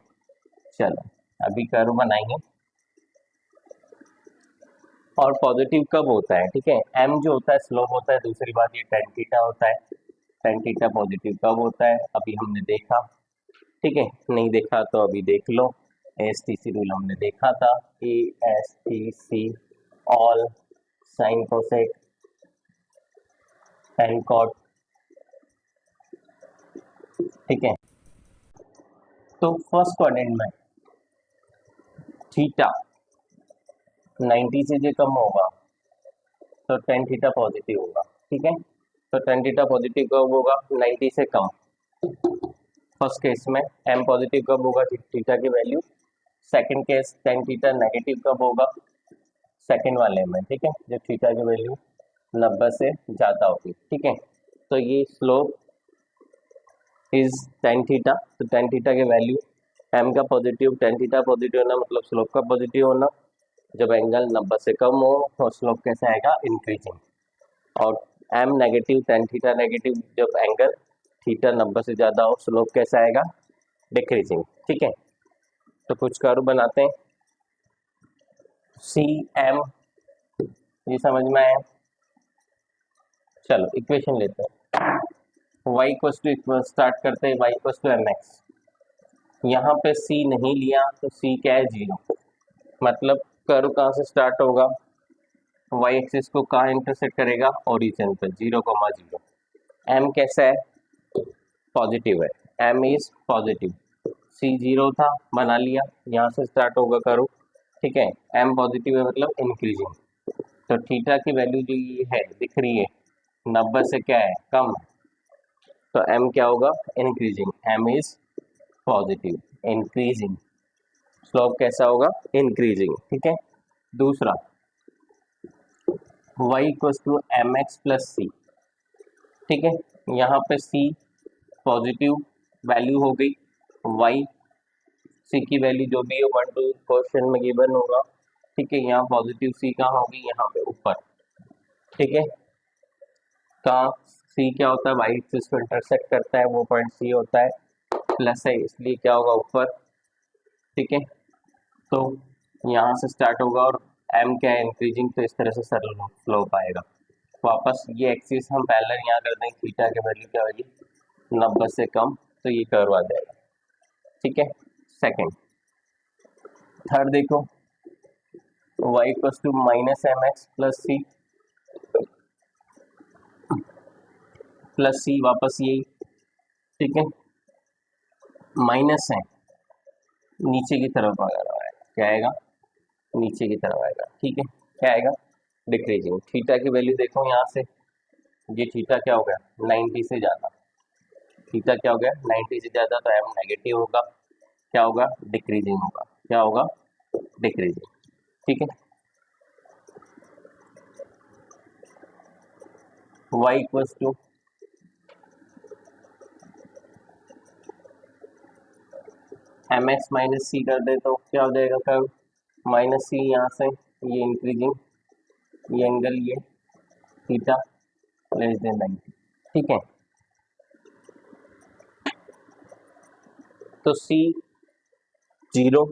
चलो, अभी कर्व बनाएंगे। और पॉजिटिव कब होता है, ठीक है, एम जो होता है स्लोप होता है, दूसरी बात ये टेन थीटा होता है, टेन थीटा पॉजिटिव कब होता है, अभी हमने देखा, ठीक है। नहीं देखा तो अभी देख लो, ASTC रूल हमने देखा था, ASTC all sine cosec tan cot, ठीक है। तो फर्स्ट क्वाड्रेंट में थीटा 90 से जो कम होगा तो टेन थीटा पॉजिटिव होगा, ठीक है। तो टेन थीटा पॉजिटिव कब होगा, 90 से कम, फर्स्ट केस में। एम पॉजिटिव कब होगा, थीटा की value. Second case ten theta negative कब होगा, सेकंड वाले में, ठीक है, जब थीटा की वैल्यू 90 से ज़्यादा होगी, ठीक है। तो ये स्लोप इज टेन थीटा, तो टेन थीटा की वैल्यू, एम का पॉजिटिव, टेन थीटा पॉजिटिव होना मतलब स्लोप का पॉजिटिव होना, जब एंगल 90 से कम हो तो स्लोप कैसे आएगा, इंक्रीजिंग। और M negative, tan theta negative, जब एंगल थीटा 90 से ज़्यादा हो, स्लोप कैसा आएगा, डिक्रीजिंग, ठीक है। तो कुछ कर्व बनाते हैं, सी एम, ये समझ में आया। चलो इक्वेशन लेते हैं, y इक्वल्स टू, स्टार्ट करते हैं y equals to M X. यहाँ पे c नहीं लिया तो c क्या है, 0, मतलब कर्व कहाँ से स्टार्ट होगा, y एक्सिस को कहाँ इंटरसेक्ट करेगा, ओरिजिन पे, 0,0। m कैसा है, पॉजिटिव है, m इज पॉजिटिव, c 0 था, बना लिया, यहाँ से स्टार्ट होगा कर्व, ठीक है। m पॉजिटिव है मतलब इंक्रीजिंग, तो थीटा की वैल्यू जो ये है दिख रही है, 90 से क्या है, कम, तो m क्या होगा, increasing, m is positive, increasing, slope कैसा होगा, इंक्रीजिंग। ठीक है, दूसरा y equals to M x plus सी। ठीक है, यहाँ पे c पॉजिटिव वैल्यू हो गई, y c की वैल्यू जो भी है 1 2 क्वेश्चन में गिवन होगा। ठीक है, यहाँ पॉजिटिव c कहाँ होगी, यहाँ पे ऊपर। ठीक है, कहाँ c क्या होता है, y एक्सिस को इंटरसेक्ट करता है, वो पॉइंट c होता है, प्लस है इसलिए क्या होगा, ऊपर। ठीक है, तो यहाँ से स्टार्ट होगा और m क्या है, इंक्रीजिंग, तो इस तरह से सरल स्लोप आएगा। वापस ये एक्सिस हम पैरेलल यहाँ कर देंगे, थीटा की वैल्यू क्या होगी, 90 से कम, तो ये कर्व आ जाएगा। ठीक है, सेकंड। थर्ड देखो, y equals to minus m x plus c, plus c वापस यही। ठीक है, माइनस है, नीचे की तरफ आएगा, क्या आएगा, नीचे की तरफ आएगा। ठीक है, क्या आएगा, डिक्रीजिंग। थीटा की वैल्यू देखो यहाँ से, ये थीटा क्या हो गया, 90 से ज़्यादा, थीटा क्या हो गया, 90 से ज़्यादा, तो m नेगेटिव होगा, क्या होगा, डिक्रीजिंग होगा, क्या होगा, डिक्रीजिंग। ठीक है, y equals to M x minus c कर दे तो क्या हो जाएगा, कर्व माइनस सी, यहाँ से ये इंक्रीजिंग, ये एंगल, ये थीटा लेस देन 90। ठीक है, तो C 0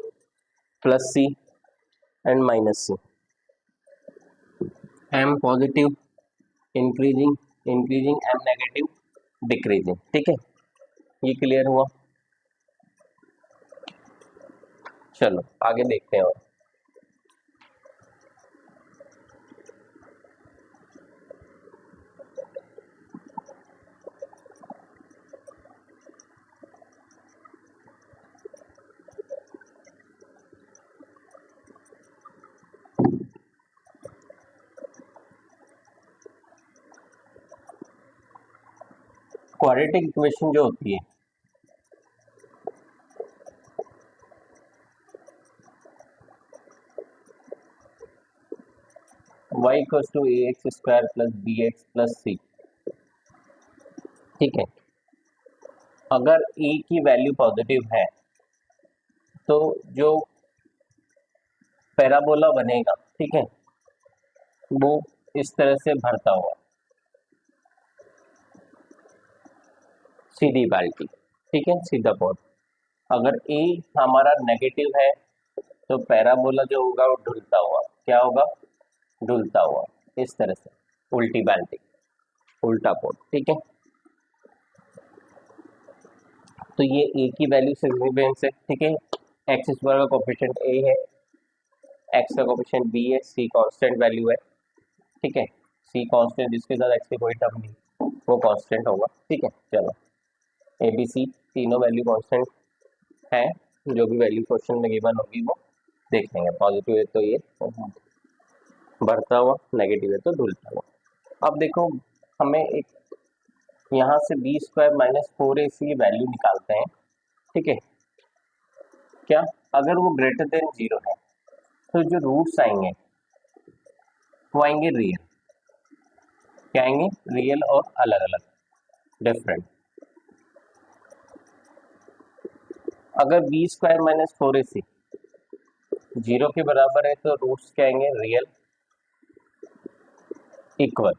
plus C and minus C, M positive, increasing, increasing, M negative, decreasing. ठीक है, ये क्लियर हुआ। चलो आगे देखते हैं। और क्वाड्रेटिक इक्वेशन जो होती है, y equals to a x square plus b x plus सी। ठीक है, अगर a की वैल्यू पॉजिटिव है तो जो पैराबोला बनेगा, ठीक है, वो इस तरह से भरता हुआ, सीधी बाल्टी। ठीक है, सीधा पॉट। अगर a हमारा नेगेटिव है तो पैराबोला जो होगा वो ढुलता हुआ, क्या होगा, ढुलता हुआ, इस तरह से, उल्टी बाल्टी, उल्टा पॉट। ठीक है, तो ये a की वैल्यू सिग्निफिकेंस है। ठीक है, एक्स स्क्वायर का कोफिशिएंट a है, x का कोफिशिएंट b है, c कांस्टेंट वैल्यू है। ठीक है, c कांस्टेंट, जिसके साथ x की कोई टर्म नहीं, वो कांस्टेंट होगा। ठीक है, चलो ए बी सी तीनों वैल्यू कांस्टेंट है, जो भी वैल्यू क्वेश्चन में गिवन होगी वो देख लेंगे। पॉजिटिव है तो ये बढ़ता हुआ, नेगेटिव है तो धुलता हुआ। अब देखो, हमें एक यहाँ से B square minus 4ac value निकालते हैं। ठीक है, क्या, अगर वो ग्रेटर देन 0 है तो जो रूट्स आएंगे वो आएंगे रियल, क्या आएंगे, रियल और अलग अलग, डिफरेंट। अगर बी स्क्वायर माइनस 4ac 0 के बराबर है तो रूट्स क्या आएंगे, real, equal,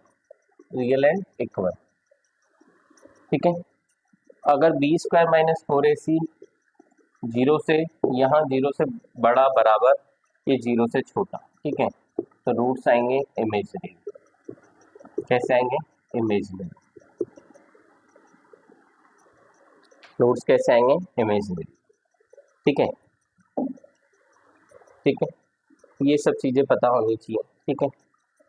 real and equal. ठीक है, अगर बी स्क्वायर माइनस 4ac 0 से, यहाँ 0 से बड़ा बराबर, ये 0 से छोटा। ठीक है, तो रूट्स आएंगे इमेजिनरी, कैसे आएंगे, इमेजिनरी, रूट्स कैसे आएंगे, इमेजिनरी। ठीक है, ठीक है, ये सब चीजें पता होनी चाहिए। ठीक है,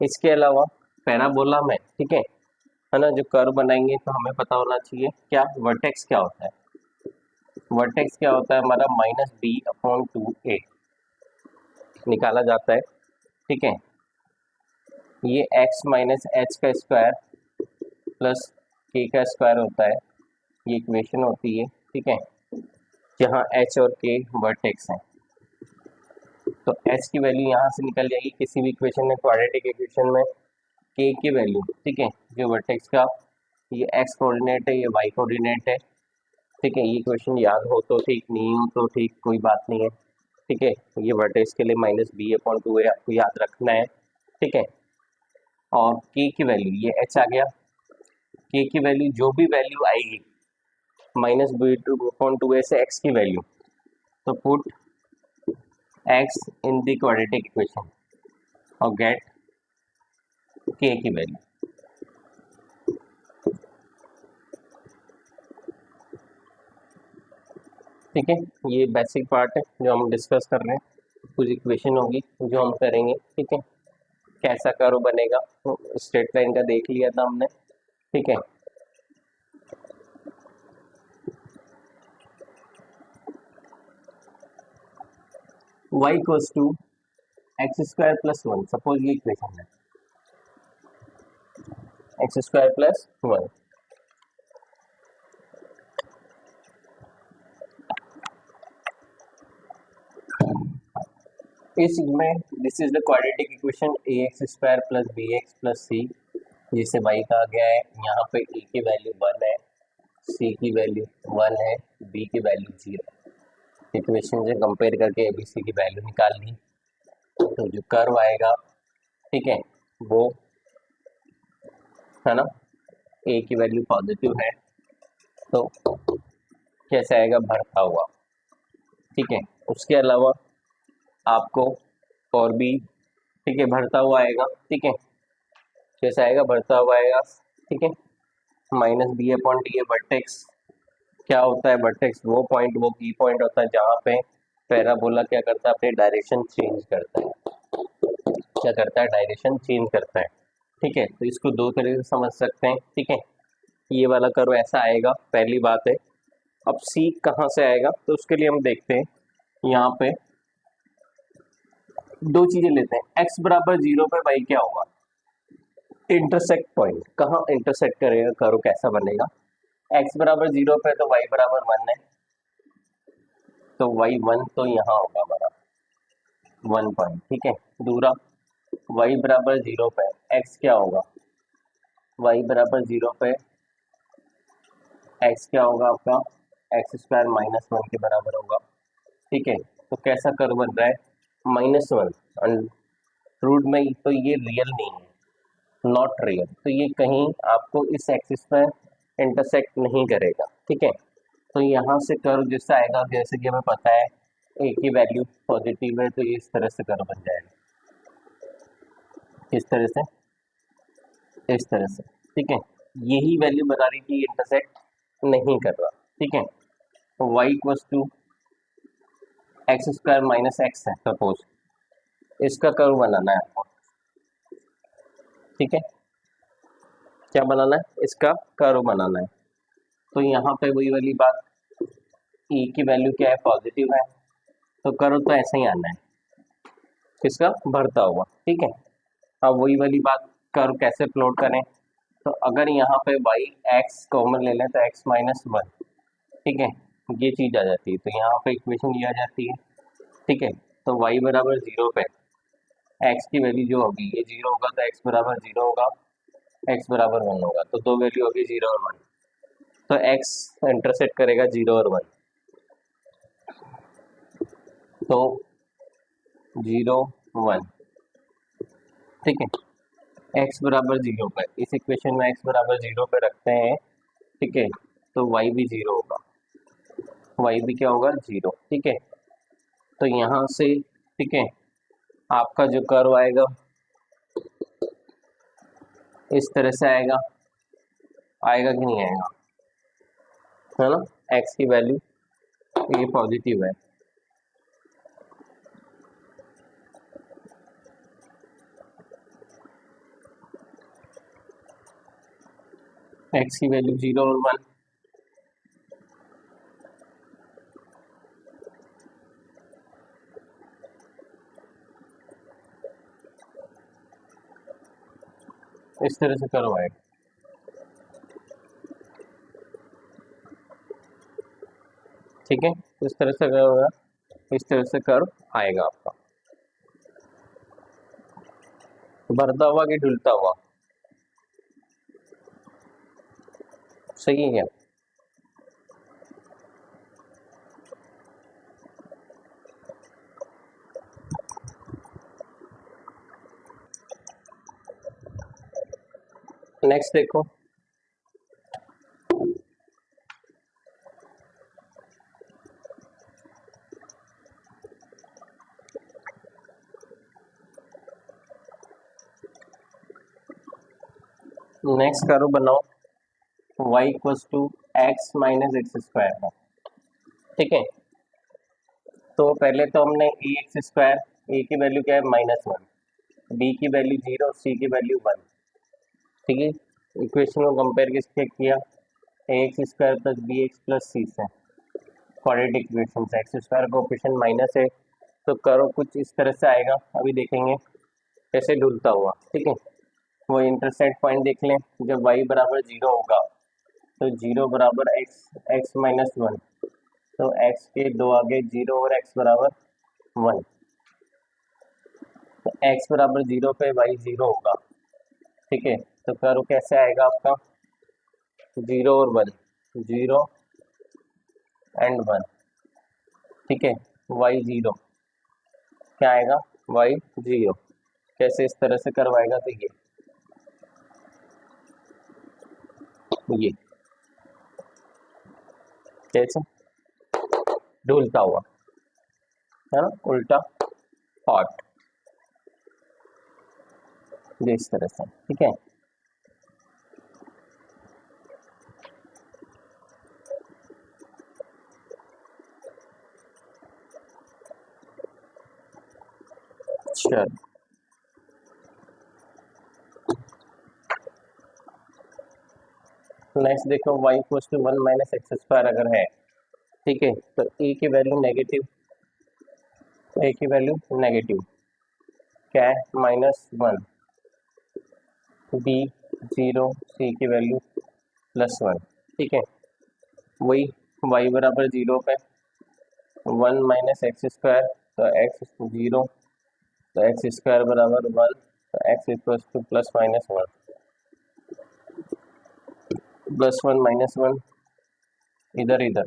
इसके अलावा पैराबोला में, ठीक है ना, जो कर्व बनाएंगे तो हमें पता होना चाहिए क्या, वर्टेक्स क्या होता है। वर्टेक्स क्या होता है हमारा, -b/2a निकाला जाता है। ठीक है, ये x माइनस एच का स्क्वायर प्लस के का स्क्वायर होता है, ये इक्वेशन होती है, ठीक है, जहाँ एच और के वर्टेक्स हैं। तो एच की वैल्यू यहाँ से निकल जाएगी किसी भी इक्वेशन में, क्वाड्रेटिक इक्वेशन में के की वैल्यू, ठीक है, जो वर्टेक्स का ये एक्स कोऑर्डिनेट है, ये वाई कोऑर्डिनेट है, ठीक है। ये इक्वेशन याद हो तो ठीक, नहीं हो तो ठीक, कोई बात नहीं है, ठीक है। ये वर्टेक्स के लिए -b/2 है, आपको याद रखना है, ठीक है। और के की वैल्यू ये एच आ गया, के की वैल्यू जो भी वैल्यू आएगी -b/2 से एक्स की वैल्यू, तो put x in the quadratic equation और गेट के की वैल्यू, ठीक है। ये बेसिक पार्ट है जो हम डिस्कस कर रहे हैं, कुछ इक्वेशन होगी जो हम करेंगे, ठीक है। कैसा कर्व बनेगा, स्ट्रेट लाइन का देख लिया था हमने, ठीक है। y equals to x² + 1, suppose ये इक्वेशन है, x² + 1। इसमें this is the quadratic equation ax² + bx + c, जिसे y कहा गया है। यहाँ पे a की वैल्यू 1 है, c की वैल्यू 1 है, b की वैल्यू 0। इक्वेशन से कंपेयर करके abc की वैल्यू निकाल ली, तो जो कर्व आएगा, ठीक है, वो है ना, a की वैल्यू पॉजिटिव है, तो कैसे आएगा, बढ़ता हुआ, ठीक है। उसके अलावा आपको और भी, ठीक है, बढ़ता हुआ आएगा, ठीक है, कैसे आएगा, बढ़ता हुआ आएगा, ठीक है। -b/d वर्टेक्स क्या होता है, वर्टेक्स वो पॉइंट, वो की पॉइंट होता है जहाँ पे पैराबोला क्या करता है, अपनी डायरेक्शन चेंज करता है, क्या करता है, डायरेक्शन चेंज करता है, ठीक है। तो इसको दो तरीके से समझ सकते हैं, ठीक है। ये वाला कर्व ऐसा आएगा, पहली बात है। अब सी कहाँ से आएगा, तो उसके लिए हम देखते हैं, यहाँ पे दो चीजें लेते हैं, x = 0 पे y क्या होगा, इंटरसेक्ट पॉइंट, कहाँ इंटरसेक्ट करेगा कर्व, कैसा बनेगा, x = 0 पे तो y = 1 है, तो y1 तो यहाँ होगा हमारा 1 पॉइंट, ठीक है। दूसरा y = 0 पे x क्या होगा, y = 0 पे x क्या होगा आपका, x² - 1 के बराबर होगा, ठीक है। तो कैसा कर्व बन रहा है, -1 रूट में, तो ये रियल नहीं है, नॉट रियल, तो ये कहीं आपको इस एक्सिस पर इंटरसेक्ट नहीं करेगा, ठीक है। तो यहाँ से कर्व जैसा आएगा, जैसे कि हमें पता है ए की वैल्यू पॉजिटिव है, तो ये इस तरह से कर्व बन जाएगा, इस तरह से, इस तरह से, ठीक है। यही वैल्यू बता रही थी इंटरसेक्ट नहीं कर रहा, ठीक है। तो y = x² - x है, सपोज इसका कर्व बनाना है आपको, ठीक है। क्या बनाना है, इसका कर्व बनाना है। तो यहाँ पे वही वाली बात, e की वैल्यू क्या है, पॉजिटिव है, तो कर्व तो ऐसे ही आना है, किसका, बढ़ता हुआ, ठीक है। अब वही वाली बात, कर्व कैसे प्लॉट करें, तो अगर यहाँ पे y x कॉमन ले लें तो x - 1, ठीक है, ये चीज आ जाती है, तो यहाँ पे इक्वेशन ये आ जाती है, ठीक है। तो y = 0 पे x की वैल्यू जो होगी, ये 0 होगा तो x = 0 होगा, x = 1 होगा, तो दो वैल्यू होगी 0 और 1, तो x इंटरसेक्ट करेगा 0 और 1, तो 0 1, ठीक है। x = 0 पे, इस इक्वेशन में x = 0 पे रखते हैं, ठीक है, तो y भी 0 होगा, y भी क्या होगा, 0, ठीक है। तो यहाँ से, ठीक है, आपका जो कर्व आएगा इस तरह से आएगा, आएगा कि नहीं आएगा, है ना, x की वैल्यू ये पॉजिटिव है, x की वैल्यू 0 और 1, इस तरह से कर्व आएगा, ठीक है, इस तरह से अगर होगा, इस तरह से कर्व आएगा आपका, बढ़ता हुआ कि ढुलता हुआ, सही है। नेक्स्ट देखो, नेक्स्ट कर्व बनाओ y equals to X minus x square है। ठीक है, तो पहले तो हमने ए एक्स स्क्वायर, ए की वैल्यू क्या है -1, बी की वैल्यू 0, सी की वैल्यू 1। ठीक है, इक्वेशन को कंपेयर किसके किया, a x square plus b x plus c से, क्वाड्रेटिक इक्वेशन से। एक्स स्क्वायर कोएफिशिएंट माइनस है तो कर्व कुछ इस तरह से आएगा, अभी देखेंगे कैसे ढुलता हुआ। ठीक है, वो इंटरसेक्ट पॉइंट देख लें, जब y बराबर 0 होगा तो 0 बराबर x माइनस 1, तो x के दो आगे 0 और x बराबर 1, तो x बराबर 0 पे y 0 होगा। ठीक है, तो कर्व कैसे आएगा आपका, 0 और 1, 0 एंड 1। ठीक है, y 0 क्या आएगा, y 0 कैसे इस तरह से कर्व आएगा, तो ये कैसे ढुलता हुआ है ना, उल्टा हॉट, ये इस तरह से। ठीक है, चलो नेक्स्ट देखो, y equals to 1 minus x square अगर है, ठीक है, तो a की वैल्यू नेगेटिव, a की वैल्यू नेगेटिव क्या है, -1, b 0, c की वैल्यू +1। ठीक है, वही y बराबर 0 पे 1 माइनस एक्स स्क्वायर, तो x 0, तो एक्स स्क्वायर बराबर 1, तो x इक्वल्स टू +-1, +1 -1 इधर इधर,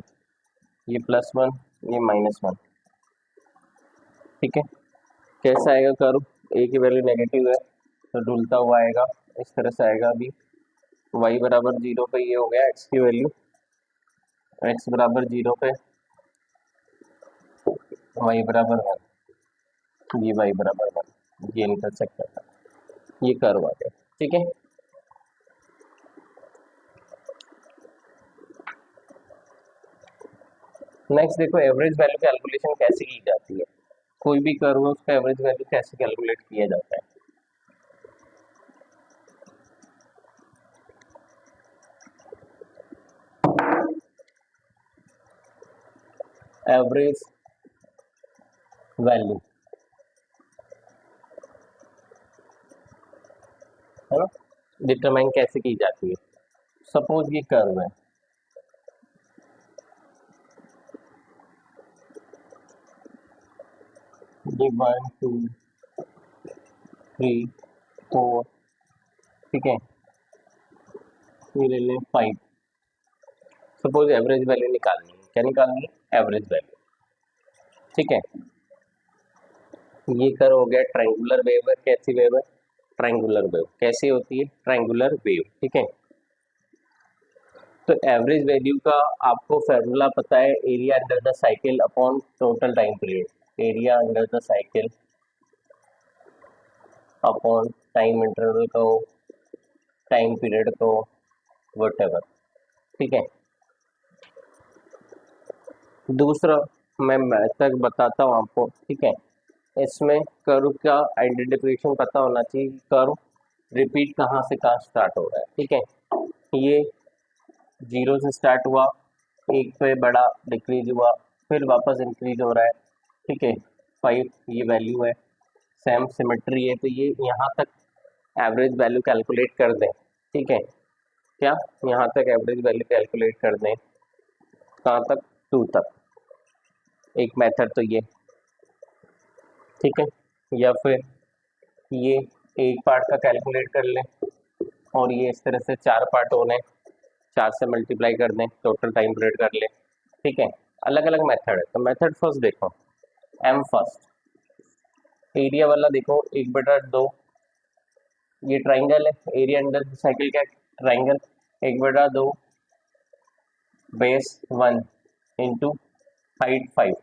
ये +1 ये -1। ठीक है, कैसा आएगा कर्व, a की वैल्यू नेगेटिव है तो ढुलता हुआ आएगा, इस तरह से आएगा। अभी y बराबर 0 पे ये हो गया x की वैल्यू, x बराबर 0 पे y बराबर 1, ये y बराबर 1, ये इंटरसेक्ट करता है, ये कर्व आ गया। ठीक है, नेक्स्ट देखो, एवरेज वैल्यू कैलकुलेशन कैसे की जाती है, कोई भी कर्व है उसका एवरेज वैल्यू कैसे कैलकुलेट किया जाता है। एवरेज वैल्यू है ना, डिटरमाइन कैसे की जाती है। सपोज ये कर्व है, ये 1 2 3 4, ठीक है, ये ले लें 5। सपोज एवरेज वैल्यू निकालनी है, क्या निकालनी है, एवरेज वैल्यू। ठीक है, ये कर्व हो गया ट्रायंगुलर वेव है, कैसी वेव है, ट्रायंगुलर वेव। कैसी होती है, ट्रायंगुलर वेव। ठीक है, तो एवरेज वैल्यू का आपको फॉर्मूला पता है, area under the cycle upon total time period, area under the cycle upon time interval को, टाइम पीरियड को, व्हाटएवर। ठीक है, दूसरा मैं मेथड बताता हूँ आपको। ठीक है, इसमें कर्व का आइडेंटिफिकेशन पता होना चाहिए, कर्व रिपीट कहाँ से कहाँ स्टार्ट हो रहा है। ठीक है, ये 0 से स्टार्ट हुआ, 1 पे बड़ा डिक्रीज हुआ, फिर वापस इंक्रीज हो रहा है। ठीक है, 5 ये वैल्यू है, सेम सिमेट्री है, तो ये यहाँ तक एवरेज वैल्यू कैलकुलेट कर दें। ठीक है, क्या यहाँ तक एवरेज वैल्यू कैलकुलेट कर दें, कहाँ तक, 2 तक। एक मेथड तो ये, ठीक है, या फिर ये एक पार्ट का कैलकुलेट कर लें और ये इस तरह से 4 पार्ट होने, 4 से मल्टीप्लाई कर दें, टोटल टाइम पीरियड कर लें, ठीक है। अलग अलग मेथड है, तो मेथड फर्स्ट देखो, एम फर्स्ट, एरिया वाला देखो 1/2, ये ट्राइंगल है, एरिया अंडर साइकिल क्या, ट्राइंगल, 1/2 बेस 1 इंटू हाइट 5,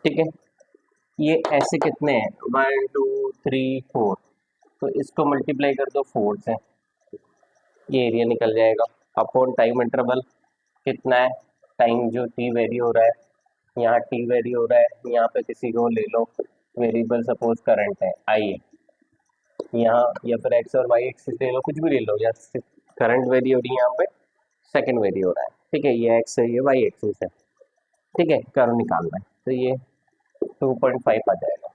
ठीक है। ये ऐसे कितने हैं, 1 2 3 4, तो इसको मल्टीप्लाई कर दो 4 से, ये एरिया निकल जाएगा। अपॉन टाइम इंटरवल कितना है, टाइम जो टी वेरी हो रहा है, यहाँ टी वेरी हो रहा है, यहाँ पे किसी को ले लो वेरिएबल, सपोज करंट है आई है यहाँ, या फिर एक्स और वाई एक्सिस ले लो, कुछ भी ले लो, या करंट वेरी हो रही है, यहाँ पे सेकंड वेरी हो रहा है, ठीक है, ये एक्स है, ये वाई एक्सिस है, ठीक है, कर्व निकालना है, तो ये 2.5 आ जाएगा,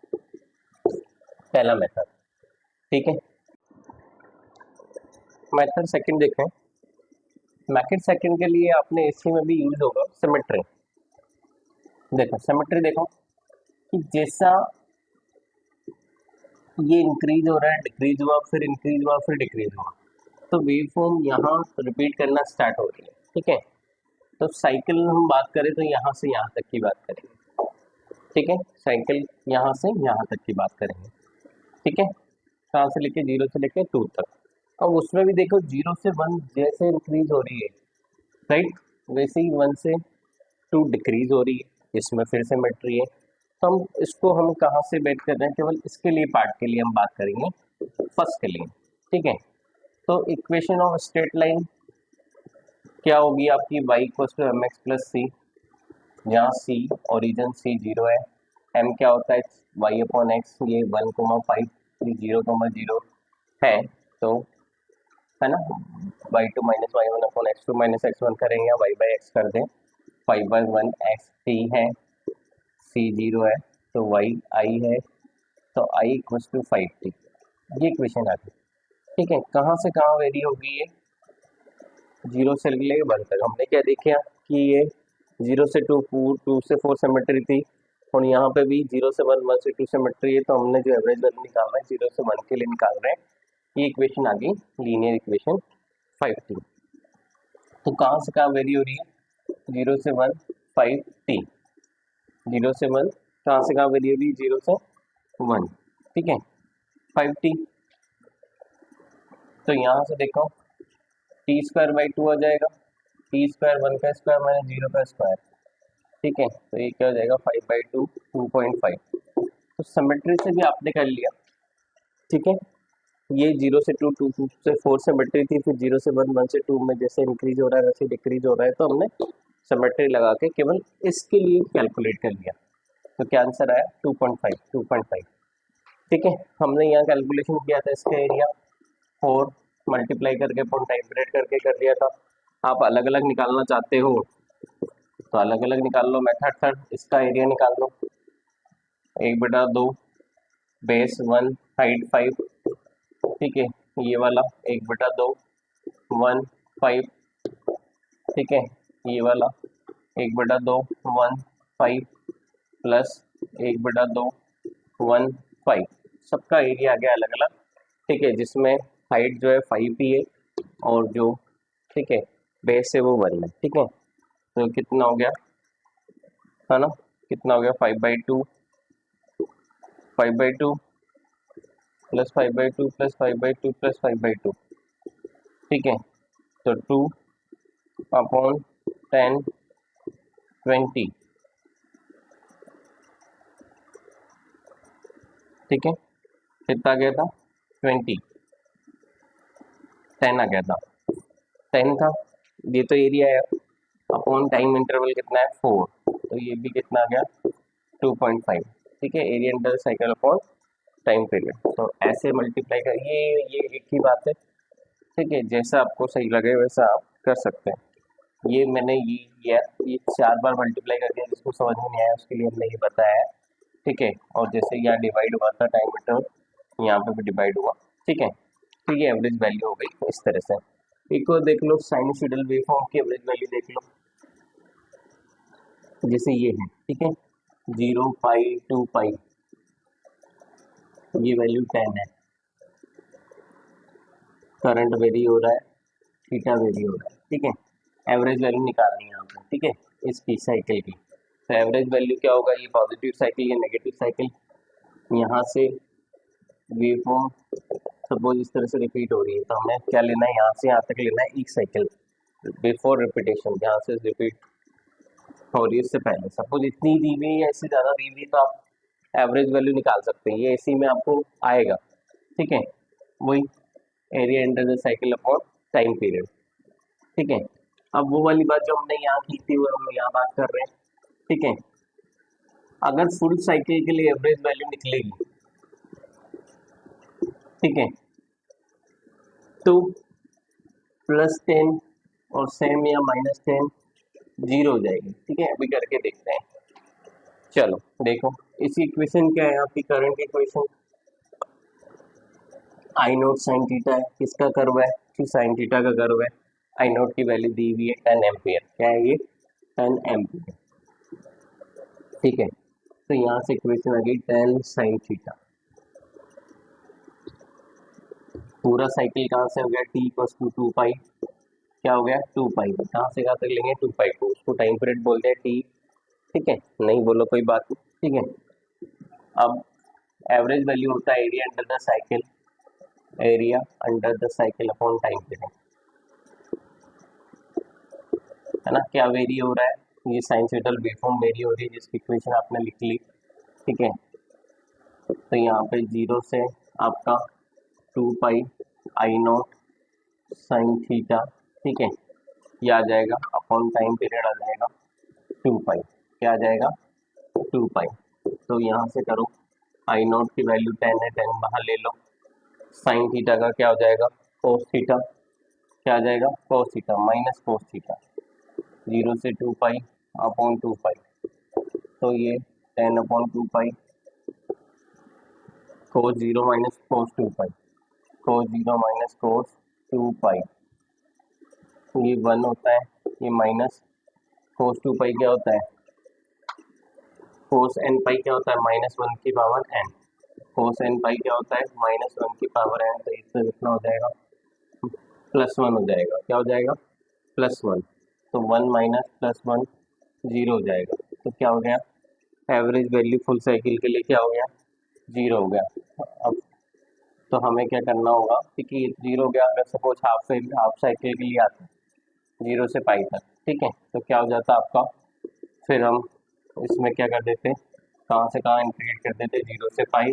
पहला मेथड, ठीक है। मेथड सेकंड देखें, मेथड सेकंड के लिए आपने इसी में भी यूज होगा सिमेट्री। देखो सिमेट्री देखो कि जैसा ये इंक्रीज हो रहा है, डिक्रीज हुआ, फिर इंक्रीज हुआ, फिर डिक्रीज हुआ, तो वेव फॉर्म यहाँ रिपीट करना स्टार्ट हो रही है, ठीक है। तो साइकिल हम बात करें तो यहाँ से यहाँ तक की बात करेंगे, ठीक है, साइकिल यहाँ से यहाँ तक की बात करेंगे, ठीक है, कहाँ से लेके 0 से लेके 2 तक। अब उसमें भी देखो 0 से 1 जैसे इंक्रीज हो रही है, राइट, वैसे ही 1 से 2 डिक्रीज हो रही है, इसमें फिर से सिमेट्री है। तो हम कहाँ से बेट कर रहे हैं, केवल इसके लिए पार्ट के लिए हम बात करेंगे, फर्स्ट के लिए, ठीक है। तो इक्वेशन ऑफ स्ट्रेट लाइन क्या होगी आपकी, y equals to M x plus c, जहाँ सी ओरिजिन सी 0 है, m क्या होता है y अपॉन एक्स, ये 1,5 0,0 है, तो है ना, y2 minus y1 upon x2 minus x1 करेंगे, या y बाई एक्स कर दें, 5/1 x t है, c 0 है, तो y i है, तो i इक्वल्स टू 5t, ये इक्वेशन आ गई, ठीक है। कहाँ से कहाँ वेरी होगी ये, 0 से लेके 1 तक। हमने क्या देखा कि ये 0 से 2 2 से 4 सिमेट्री थी, और यहाँ पे भी 0 से 1 1 से 2 सिमेट्री है, तो हमने जो एवरेज वैल्यू निकालना है 0 से 1 के लिए निकाल रहे हैं, ये इक्वेशन आ गई लीनियर इक्वेशन 5t। तो कहाँ से कहाँ वेरी हो रही है, 0 से 1 5t, 0 से 1 कहाँ से कहाँ वेरी हो रही है, 0 से 1, ठीक है, 5t। तो यहाँ से देखो t²/2 आ जाएगा, t² 1 का स्क्वायर माइनस 0 का स्क्वायर, ठीक है, तो ये क्या हो जाएगा 5/2 2.5। तो सिमेट्री से भी आपने कर लिया, ठीक है, ये 0 से 2 2 से 4 सिमेट्री थी, फिर 0 से 1 1 से 2 में जैसे इंक्रीज हो रहा है वैसे डिक्रीज हो रहा है, तो हमने सिमेट्री लगा के केवल इसके लिए कैलकुलेट कर लिया, तो क्या आंसर आया 2.5, ठीक है। हमने यहाँ कैलकुलेशन किया था इसका एरिया, 4 मल्टीप्लाई करके अपॉन टाइम पीरियड करके कर लिया था। आप अलग अलग निकालना चाहते हो तो अलग अलग निकाल लो, मेथड थर्ड, इसका एरिया निकाल लो, 1/2 बेस 1 हाइट 5, ठीक है, ये वाला 1/2 1 5, ठीक है, ये वाला 1/2 1 5 प्लस 1/2 1 5, सबका एरिया आ गया अलग अलग, ठीक है, जिसमें हाइट जो है 5 ही है, और जो, ठीक है, बेस है वो 1 है, ठीक है। तो कितना हो गया, है ना, कितना हो गया 5/2 5/2 प्लस 5/2 प्लस 5/2 प्लस 5/2, ठीक है, तो 2 अपॉन 10 20, ठीक है, कितना आ गया था 20, 10 आ गया था, 10 था, ये तो एरिया है, अपॉन टाइम इंटरवल कितना है 4, तो ये भी कितना आ गया 2.5, ठीक है, area under cycle upon time period. तो ऐसे मल्टीप्लाई कर, ये एक ही बात है, ठीक है, जैसा आपको सही लगे वैसा आप कर सकते हैं। ये मैंने ये 4 बार मल्टीप्लाई कर दिया, जिसको समझ में नहीं आया उसके लिए हमने ये बताया है, ठीक है, और जैसे यहाँ डिवाइड हुआ था टाइम इंटरवल, यहाँ पे भी डिवाइड हुआ, ठीक है, तो ये एवरेज वैल्यू हो गई इस तरह से। एक और देख लो साइनसॉइडल वेवफॉर्म की एवरेज वैल्यू देख लो, जैसे ये है, ठीक है, 0 पाई 2 पाई, ये वैल्यू 10 है, करंट वेरी हो रहा है, थीटा वेरी हो रहा है, ठीक है। एवरेज वैल्यू निकालनी है आपको, ठीक है, इस पी साइकिल की। तो एवरेज वैल्यू क्या होगा, ये पॉजिटिव साइकिल, ये नेगेटिव साइकिल, यहाँ से वेवफॉर्म सपोज इस तरह से रिपीट हो रही है, तो हमें क्या लेना है, यहाँ से यहाँ तक लेना है एक साइकिल बिफोर रिपीटेशन, यहाँ से रिपीट हो रही है इससे पहले। सपोज इतनी दी हुई है या इससे ज़्यादा दी हुई, तो आप एवरेज वैल्यू निकाल सकते हैं, ये इसी में आपको आएगा, ठीक है। वही area under the cycle upon time period, ठीक है। अब वो वाली बात जो हमने यहाँ की थी वो हम यहाँ बात कर रहे हैं, ठीक है। अगर फुल साइकिल के लिए एवरेज वैल्यू निकलेगी, ठीक है, तो +10 और सेम या -10 जीरो हो जाएगी, ठीक है। अभी करके देखते हैं, चलो देखो, इसी इक्वेशन क्या है आपकी करंट इक्वेशन, आई नोट साइन थीटा है, किसका कर्व है, साइन थीटा का कर्व है, आई नोट की वैल्यू दी हुई है 10 एम्पियर, क्या है ये 10 एम्पियर, ठीक है। तो यहाँ से इक्वेशन आ गई 10 साइन थीटा, पूरा साइकिल कहाँ से हो गया, t इक्वल्स टू 2 पाई, क्या हो गया 2 पाई, कहाँ से कहाँ तक लेंगे 2 पाई को, उसको टाइम पीरियड बोलते हैं t, ठीक है, नहीं बोलो कोई बात नहीं, ठीक है। अब एवरेज वैल्यू होता है area under the cycle, area under the cycle upon time period, है ना। क्या वेरी हो रहा है, ये साइनसोइडल वेवफॉर्म वेरी हो रही है, जिसकी इक्वेशन आपने लिख ली, ठीक है। तो यहाँ पे 0 से आपका 2 पाई आई नॉट साइन थीटा, ठीक है, ये आ जाएगा अपॉन टाइम पीरियड आ जाएगा 2 पाई, क्या आ जाएगा 2 पाई। तो यहाँ से करो, आई नॉट की वैल्यू 10 है, 10 बाहर ले लो, साइन थीटा का क्या हो जाएगा कोस थीटा, क्या आ जाएगा cos theta minus cos theta, 0 से 2 पाई अपॉन 2 पाई, तो ये 10 अपॉन 2 पाई, कोस 0 माइनस कोस 2 पाई, कोस 0 माइनस कोस 2 पाई, ये 1 होता है, ये माइनस कोस 2 पाई क्या होता है, कोस n पाई क्या होता है -1 की पावर n, कोस n पाई क्या होता है -1 की पावर n, तो इससे कितना हो जाएगा +1 हो जाएगा, क्या हो जाएगा +1, तो 1 माइनस +1 0 हो जाएगा, तो क्या हो गया एवरेज वैल्यू फुल साइकिल के लिए क्या हो गया 0 हो गया। अब तो हमें क्या करना होगा, क्योंकि 0 हो गया, अगर सपोज हाफ साइकिल के लिए आता है 0 से पाई तक, ठीक है, तो क्या हो जाता आपका, फिर हम इसमें क्या कर देते, कहाँ से कहाँ इंटीग्रेट कर देते, 0 से पाई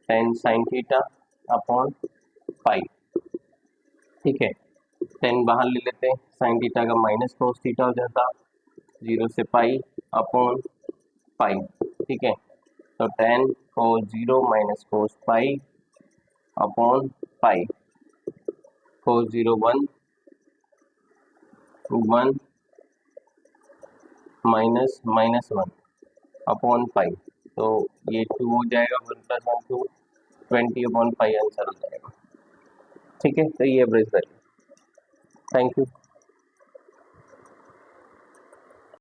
10 साइन थीटा अपॉन पाई, ठीक है, 10 बाहर ले लेते, साइन थीटा का माइनस कोस थीटा हो जाता, 0 से पाई अपॉन पाई, ठीक है, तो 10 cos 0 minus cos pi upon pi, cos 0 1 -1 upon pi, तो ये 2 हो जाएगा, 1 + 1 2, 20 अपॉन पाई आंसर हो जाएगा, ठीक है। तो ये एवरेज वैल्यू, थैंक यू।